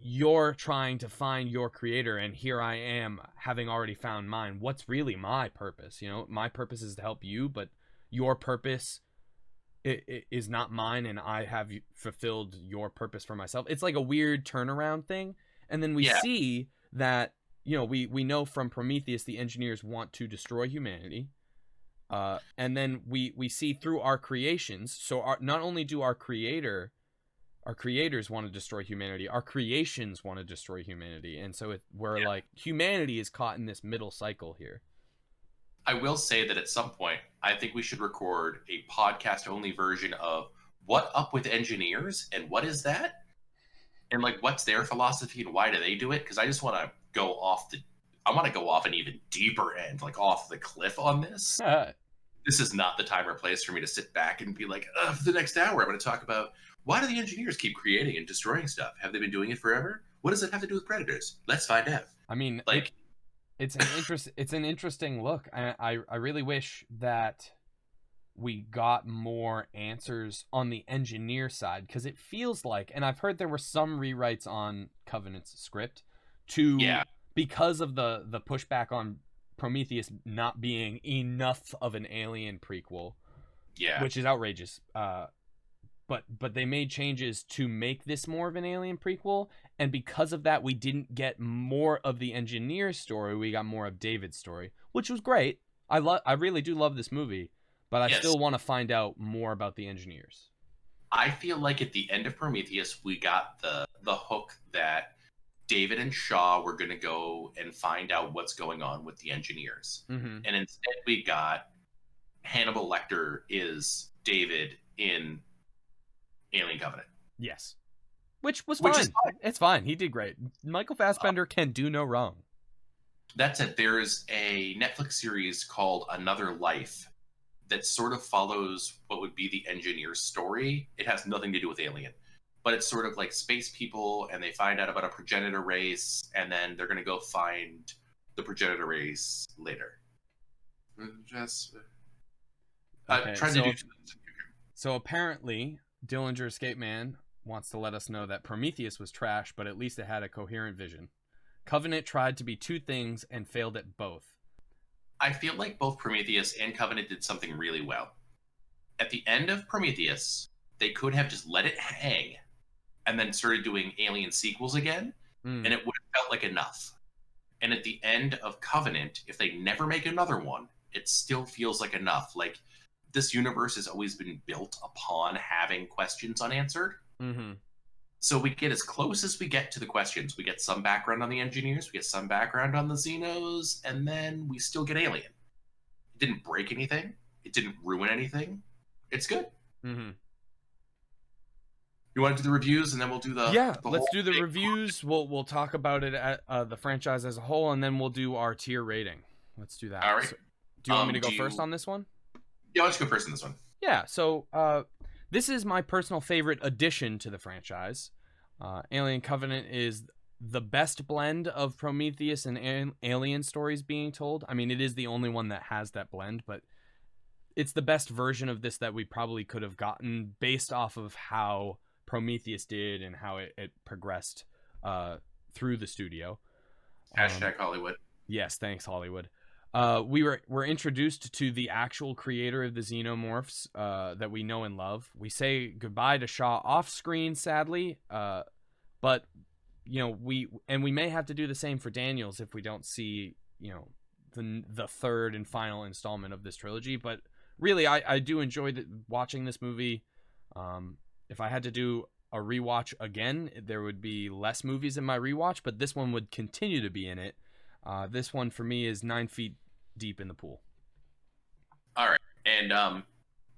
Speaker 2: you're trying to find your creator and here I am having already found mine. What's really my purpose? You know, my purpose is to help you, but your purpose is not mine and I have fulfilled your purpose for myself. It's like a weird turnaround thing. And then we see that, you know, we know from Prometheus the engineers want to destroy humanity. And then we see through our creations, so not only do our creators want to destroy humanity, our creations want to destroy humanity. And so we're like, humanity is caught in this middle cycle here.
Speaker 1: I will say that at some point, I think we should record a podcast-only version of What Up with Engineers and what is that? And like, what's their philosophy and why do they do it? Because I just want to go off an even deeper end, like off the cliff on this. This is not the time or place for me to sit back and be like, for the next hour, I'm going to talk about why do the engineers keep creating and destroying stuff? Have they been doing it forever? What does it have to do with predators? Let's find out.
Speaker 2: I mean, like, it's an interesting look. I really wish that we got more answers on the engineer side, because it feels like, and I've heard there were some rewrites on Covenant's script because of the pushback on Prometheus not being enough of an Alien prequel, which is outrageous. But they made changes to make this more of an Alien prequel, and because of that, we didn't get more of the engineer's story. We got more of David's story, which was great. I really do love this movie, but I
Speaker 1: Yes.
Speaker 2: still want to find out more about the engineers.
Speaker 1: I feel like at the end of Prometheus, we got the hook that David and Shaw were going to go and find out what's going on with the engineers.
Speaker 2: Mm-hmm.
Speaker 1: And instead we got Hannibal Lecter is David in Alien Covenant.
Speaker 2: Yes. Which was
Speaker 1: Which
Speaker 2: fine.
Speaker 1: is fine.
Speaker 2: It's fine. He did great. Michael Fassbender can do no wrong.
Speaker 1: That's it. There's a Netflix series called Another Life that sort of follows what would be the engineer's story. It has nothing to do with Alien, but it's sort of like space people, and they find out about a progenitor race, and then they're going to go find the progenitor race later. Just
Speaker 2: Okay,
Speaker 1: trying to do.
Speaker 2: So apparently, Dillinger Escape Man wants to let us know that Prometheus was trash, but at least it had a coherent vision. Covenant tried to be two things and failed at both.
Speaker 1: I feel like both Prometheus and Covenant did something really well. At the end of Prometheus, they could have just let it hang and then started doing Alien sequels again, and it would have felt like enough. And at the end of Covenant, if they never make another one, it still feels like enough. Like, this universe has always been built upon having questions unanswered.
Speaker 2: Mm-hmm.
Speaker 1: So we get as close as we get to the questions. We get some background on the engineers, we get some background on the Xenos, and then we still get Alien. It didn't break anything. It didn't ruin anything. It's good.
Speaker 2: Mm-hmm.
Speaker 1: You want to do the reviews, and then we'll do the
Speaker 2: let's do the reviews. We'll talk about it at the franchise as a whole, and then we'll do our tier rating. Let's do that.
Speaker 1: All right.
Speaker 2: So, do you want me to go first on this one?
Speaker 1: Yeah, let's go first on this one.
Speaker 2: Yeah. So this is my personal favorite addition to the franchise. Alien Covenant is the best blend of Prometheus and Alien stories being told. I mean, it is the only one that has that blend, but it's the best version of this that we probably could have gotten based off of how Prometheus did and how it progressed through the studio.
Speaker 1: Hashtag Hollywood.
Speaker 2: Yes, thanks, Hollywood. We're introduced to the actual creator of the xenomorphs that we know and love. We say goodbye to Shaw off screen, sadly, but we may have to do the same for Daniels if we don't see the third and final installment of this trilogy. But really, I do enjoy watching this movie. If I had to do a rewatch again, there would be less movies in my rewatch, but this one would continue to be in it. This one for me is 9 feet deep in the pool.
Speaker 1: All right, and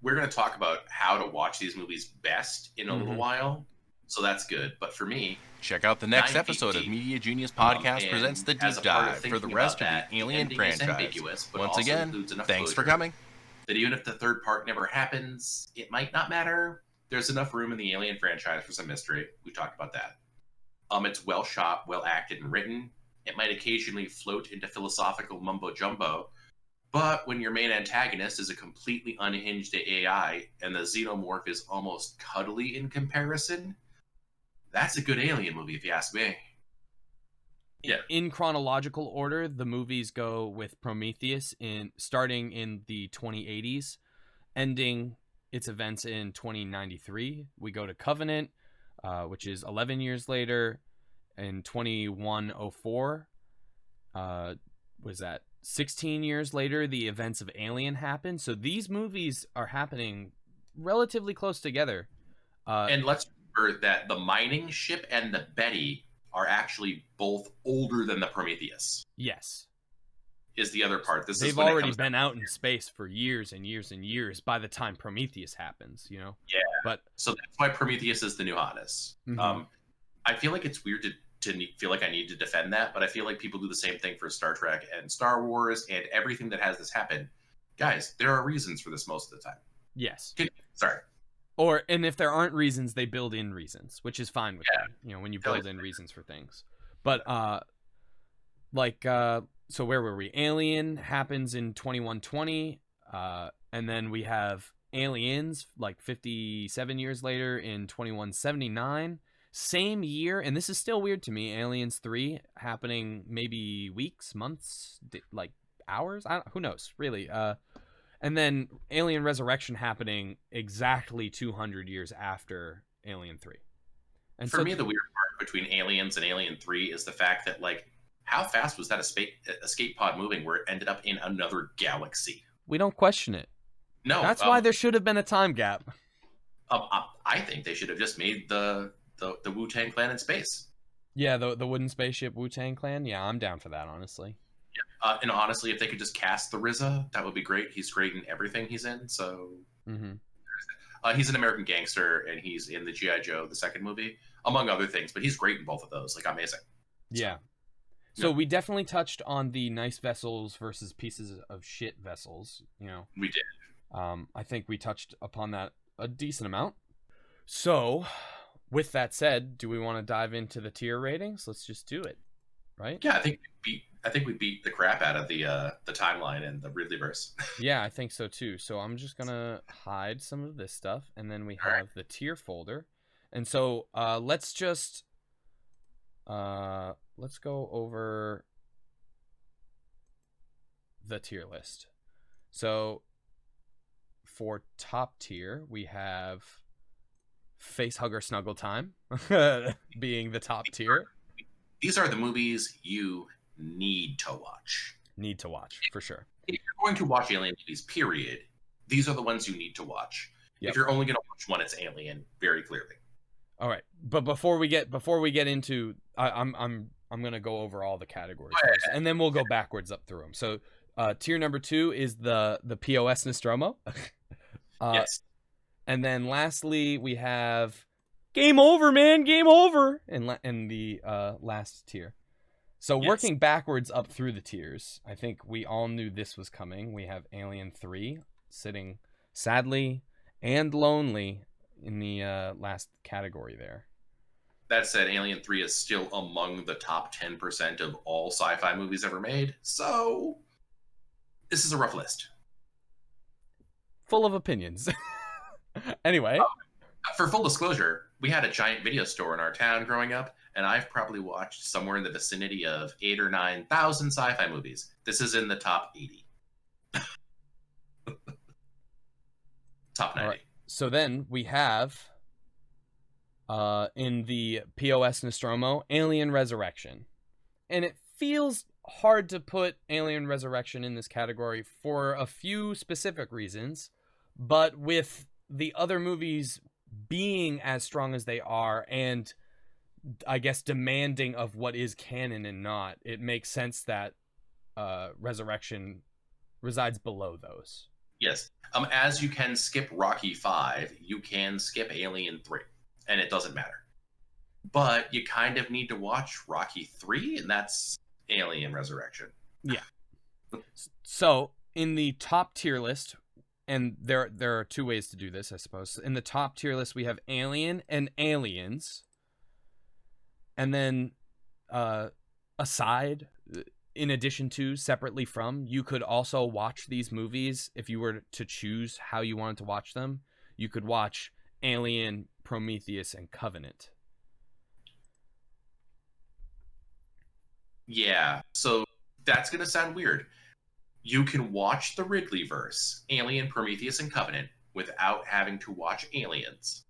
Speaker 1: we're going to talk about how to watch these movies best in a little while, so that's good. But for me,
Speaker 3: check out the next episode of Media Genius Podcast presents the deep dive for the rest of the Alien franchise. Once again, thanks for coming.
Speaker 1: That even if the third part never happens, it might not matter. There's enough room in the Alien franchise for some mystery. We talked about that. It's well shot, well acted, and written. It might occasionally float into philosophical mumbo-jumbo, but when your main antagonist is a completely unhinged AI and the xenomorph is almost cuddly in comparison, that's a good Alien movie, if you ask me. Yeah.
Speaker 2: In chronological order, the movies go with Prometheus starting in the 2080s, ending its events in 2093. We go to Covenant, which is 11 years later. In 2104, was that 16 years later, the events of Alien happened. So these movies are happening relatively close together.
Speaker 1: And let's remember that the mining ship and the Betty are actually both older than the Prometheus.
Speaker 2: Yes.
Speaker 1: Is the other part.
Speaker 2: They've already been out in space for years and years and years by the time Prometheus happens,
Speaker 1: Yeah.
Speaker 2: But
Speaker 1: so that's why Prometheus is the new hottest.
Speaker 2: Mm-hmm.
Speaker 1: I feel like it's weird to feel like I need to defend that, but I feel like people do the same thing for Star Trek and Star Wars and everything that has this happen. Guys, there are reasons for this most of the time.
Speaker 2: Yes.
Speaker 1: Sorry.
Speaker 2: And if there aren't reasons, they build in reasons, which is fine with me, when you build in reasons for things. But so where were we? Alien happens in 2120, and then we have Aliens like 57 years later in 2179. Same year, and this is still weird to me, Aliens 3 happening maybe weeks, months, like hours? Who knows, really. And then Alien Resurrection happening exactly 200 years after Alien 3. And
Speaker 1: for me, the weird part between Aliens and Alien 3 is the fact that, like, how fast was that escape pod moving where it ended up in another galaxy?
Speaker 2: We don't question it.
Speaker 1: No,
Speaker 2: that's why there should have been a time gap.
Speaker 1: I think they should have just made the Wu-Tang Clan in space.
Speaker 2: Yeah, the wooden spaceship Wu-Tang Clan. Yeah, I'm down for that, honestly.
Speaker 1: Yeah. And honestly, if they could just cast the RZA, that would be great. He's great in everything he's in. So he's an American Gangster, and he's in the G.I. Joe, the second movie, among other things. But he's great in both of those. Like, amazing.
Speaker 2: Yeah. So we definitely touched on the nice vessels versus pieces of shit vessels. You know,
Speaker 1: we did.
Speaker 2: I think we touched upon that a decent amount. So, with that said, do we want to dive into the tier ratings? Let's just do it, right?
Speaker 1: Yeah, I think we beat the crap out of the timeline and the Ridleyverse.
Speaker 2: Yeah, I think so too. So I'm just gonna hide some of this stuff, and then we have the tier folder. And so let's just let's go over the tier list. So for top tier, we have Facehugger Snuggle Time being the top tier.
Speaker 1: These are the movies you need to watch.
Speaker 2: Need to watch, for sure.
Speaker 1: If you're going to watch Alien movies, period, these are the ones you need to watch. Yep. If you're only going to watch one, it's Alien, very clearly.
Speaker 2: All right, but before we get into, I'm going to go over all the categories first, and then we'll go backwards up through them. So, tier number 2 is the POS Nostromo.
Speaker 1: Yes.
Speaker 2: And then lastly, we have Game Over, man, Game Over, in the last tier. So working backwards up through the tiers, I think we all knew this was coming. We have Alien 3 sitting sadly and lonely in the last category there.
Speaker 1: That said, Alien 3 is still among the top 10% of all sci-fi movies ever made. So this is a rough list.
Speaker 2: Full of opinions. Anyway.
Speaker 1: For full disclosure, we had a giant video store in our town growing up, and I've probably watched somewhere in the vicinity of 8,000 or 9,000 sci-fi movies. This is in the top 80. Top 90.
Speaker 2: All right. So then we have, in the POS Nostromo, Alien Resurrection. And it feels hard to put Alien Resurrection in this category for a few specific reasons, but with the other movies being as strong as they are, and I guess demanding of what is canon and not, it makes sense that Resurrection resides below those.
Speaker 1: Yes. As you can skip Rocky 5, you can skip Alien 3, and it doesn't matter. But you kind of need to watch Rocky 3, and that's Alien Resurrection.
Speaker 2: Yeah. So, in the top tier list, and there are two ways to do this, I suppose. In the top tier list, we have Alien and Aliens. And then, aside, in addition to, separately from, you could also watch these movies if you were to choose how you wanted to watch them. You could watch Alien, Prometheus, and Covenant.
Speaker 1: Yeah, so that's going to sound weird. You can watch the Ridleyverse, Alien, Prometheus, and Covenant, without having to watch Aliens.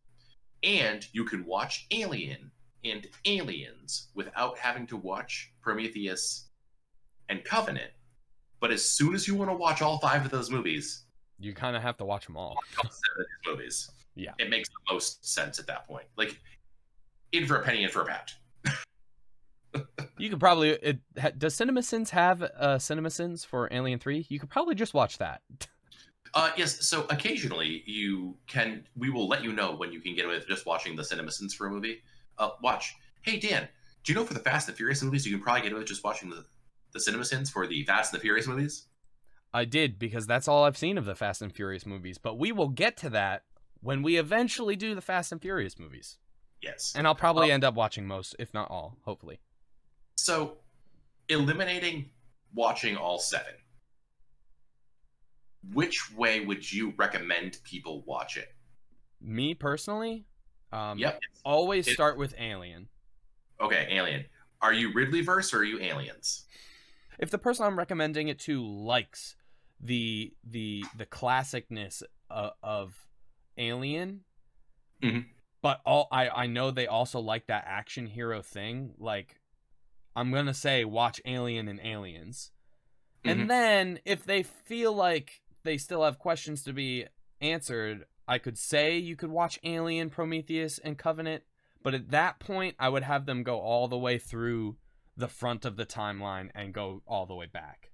Speaker 1: And you can watch Alien and Aliens without having to watch Prometheus and Covenant. But as soon as you want to watch all 5 of those movies,
Speaker 2: you kind of have to watch them all.
Speaker 1: All 7 of these movies.
Speaker 2: Yeah.
Speaker 1: It makes the most sense at that point. Like, in for a penny, in for a pound.
Speaker 2: You could probably... does CinemaSins have CinemaSins for Alien 3? You could probably just watch that.
Speaker 1: Yes, so occasionally we will let you know when you can get away with just watching the CinemaSins for a movie. Watch. Hey, Dan, do you know for the Fast and the Furious movies, you can probably get away with just watching the CinemaSins for the Fast and the Furious movies?
Speaker 2: I did, because that's all I've seen of the Fast and Furious movies. But we will get to that when we eventually do the Fast and Furious movies.
Speaker 1: Yes.
Speaker 2: And I'll probably end up watching most, if not all, hopefully.
Speaker 1: So, eliminating watching all 7, which way would you recommend people watch it?
Speaker 2: Me, personally?
Speaker 1: Yep.
Speaker 2: Always start with Alien.
Speaker 1: Okay, Alien. Are you Ridleyverse or are you Aliens?
Speaker 2: If the person I'm recommending it to likes the classicness of Alien,
Speaker 1: mm-hmm.
Speaker 2: but I know they also like that action hero thing, like, I'm going to say watch Alien and Aliens.
Speaker 1: Mm-hmm.
Speaker 2: And then if they feel like they still have questions to be answered, I could say you could watch Alien, Prometheus, and Covenant. But at that point, I would have them go all the way through the front of the timeline and go all the way back.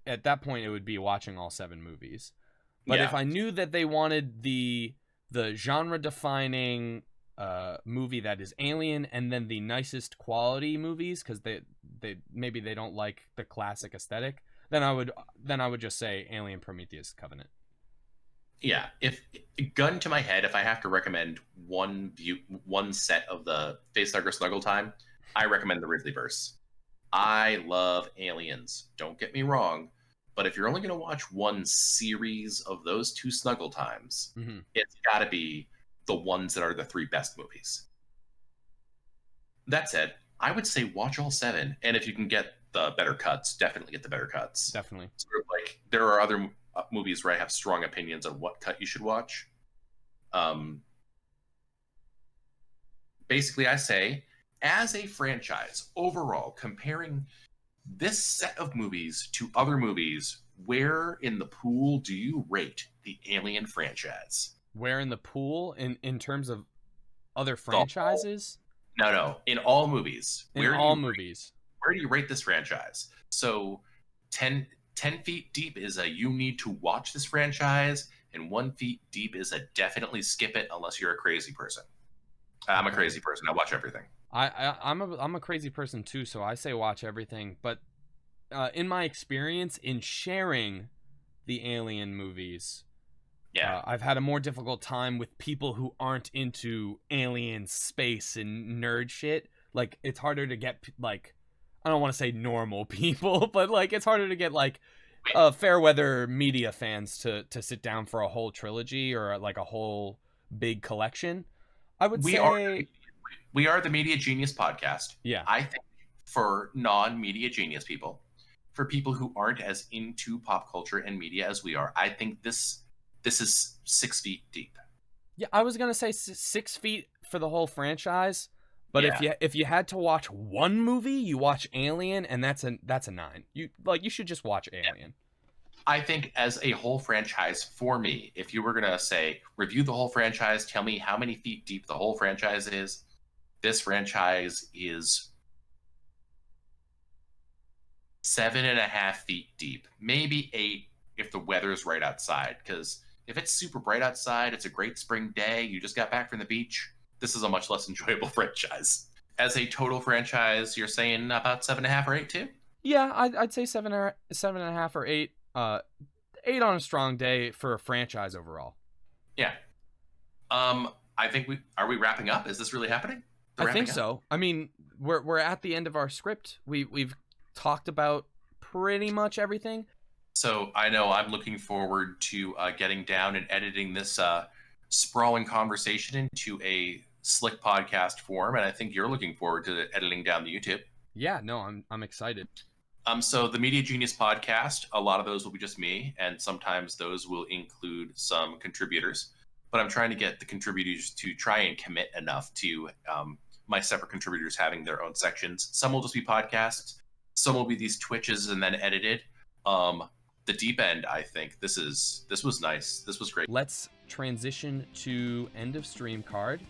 Speaker 2: At that point, it would be watching all 7 movies. But if I knew that they wanted the genre-defining movie that is Alien, and then the nicest quality movies, because they maybe they don't like the classic aesthetic, then I would just say Alien, Prometheus, Covenant.
Speaker 1: Yeah, if gun to my head, if I have to recommend one set of the Facehugger Snuggle Time, I recommend the Ridleyverse. I love Aliens, don't get me wrong, but if you're only going to watch one series of those 2 Snuggle Times, it's got to be the ones that are the 3 best movies. That said, I would say watch all 7, and if you can get the better cuts, definitely get the better cuts.
Speaker 2: Definitely.
Speaker 1: Sort of like, there are other movies where I have strong opinions on what cut you should watch. Basically, I say, as a franchise, overall, comparing this set of movies to other movies, where in the pool do you rate the Alien franchise?
Speaker 2: Where in the pool in terms of other franchises?
Speaker 1: No, in all movies.
Speaker 2: Where
Speaker 1: do you rate this franchise? So 10 feet deep is a you need to watch this franchise, and 1 feet deep is a definitely skip it unless you're a crazy person. I'm a crazy person. I watch everything.
Speaker 2: I'm a crazy person too, so I say watch everything. But in my experience in sharing the Alien movies, I've had a more difficult time with people who aren't into alien space and nerd shit. Like, it's harder to get, like, I don't want to say normal people, but like it's harder to get like fair weather media fans to sit down for a whole trilogy or like a whole big collection. I would say
Speaker 1: we are the Media Genius podcast.
Speaker 2: Yeah.
Speaker 1: I think for non-media genius people, for people who aren't as into pop culture and media as we are, I think this is 6 feet deep.
Speaker 2: Yeah, I was gonna say 6 feet for the whole franchise, but if you had to watch one movie, you watch Alien, and that's a 9. You should just watch Alien. Yeah.
Speaker 1: I think as a whole franchise, for me, if you were gonna say review the whole franchise, tell me how many feet deep the whole franchise is. This franchise is 7.5 feet deep, maybe 8 if the weather's right outside. Because if it's super bright outside, it's a great spring day, you just got back from the beach, this is a much less enjoyable franchise. As a total franchise, you're saying about 7.5 or 8 too?
Speaker 2: Yeah, I'd say 7.5 or 8. 8 on a strong day for a franchise overall.
Speaker 1: Yeah. I think are we wrapping up? Is this really happening?
Speaker 2: I think so. I mean, we're at the end of our script. We've talked about pretty much everything.
Speaker 1: So I know I'm looking forward to getting down and editing this sprawling conversation into a slick podcast form, and I think you're looking forward to editing down the YouTube.
Speaker 2: Yeah, no, I'm excited.
Speaker 1: So the Media Genius podcast, a lot of those will be just me, and sometimes those will include some contributors. But I'm trying to get the contributors to try and commit enough to my separate contributors having their own sections. Some will just be podcasts. Some will be these Twitches and then edited. The deep end, I think this was nice. This was great.
Speaker 2: Let's transition to end of stream card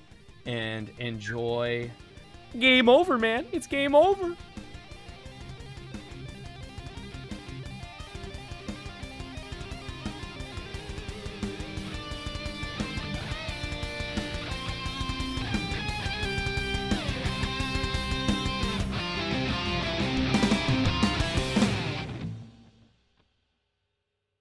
Speaker 2: and enjoy. Game over, man. It's game over.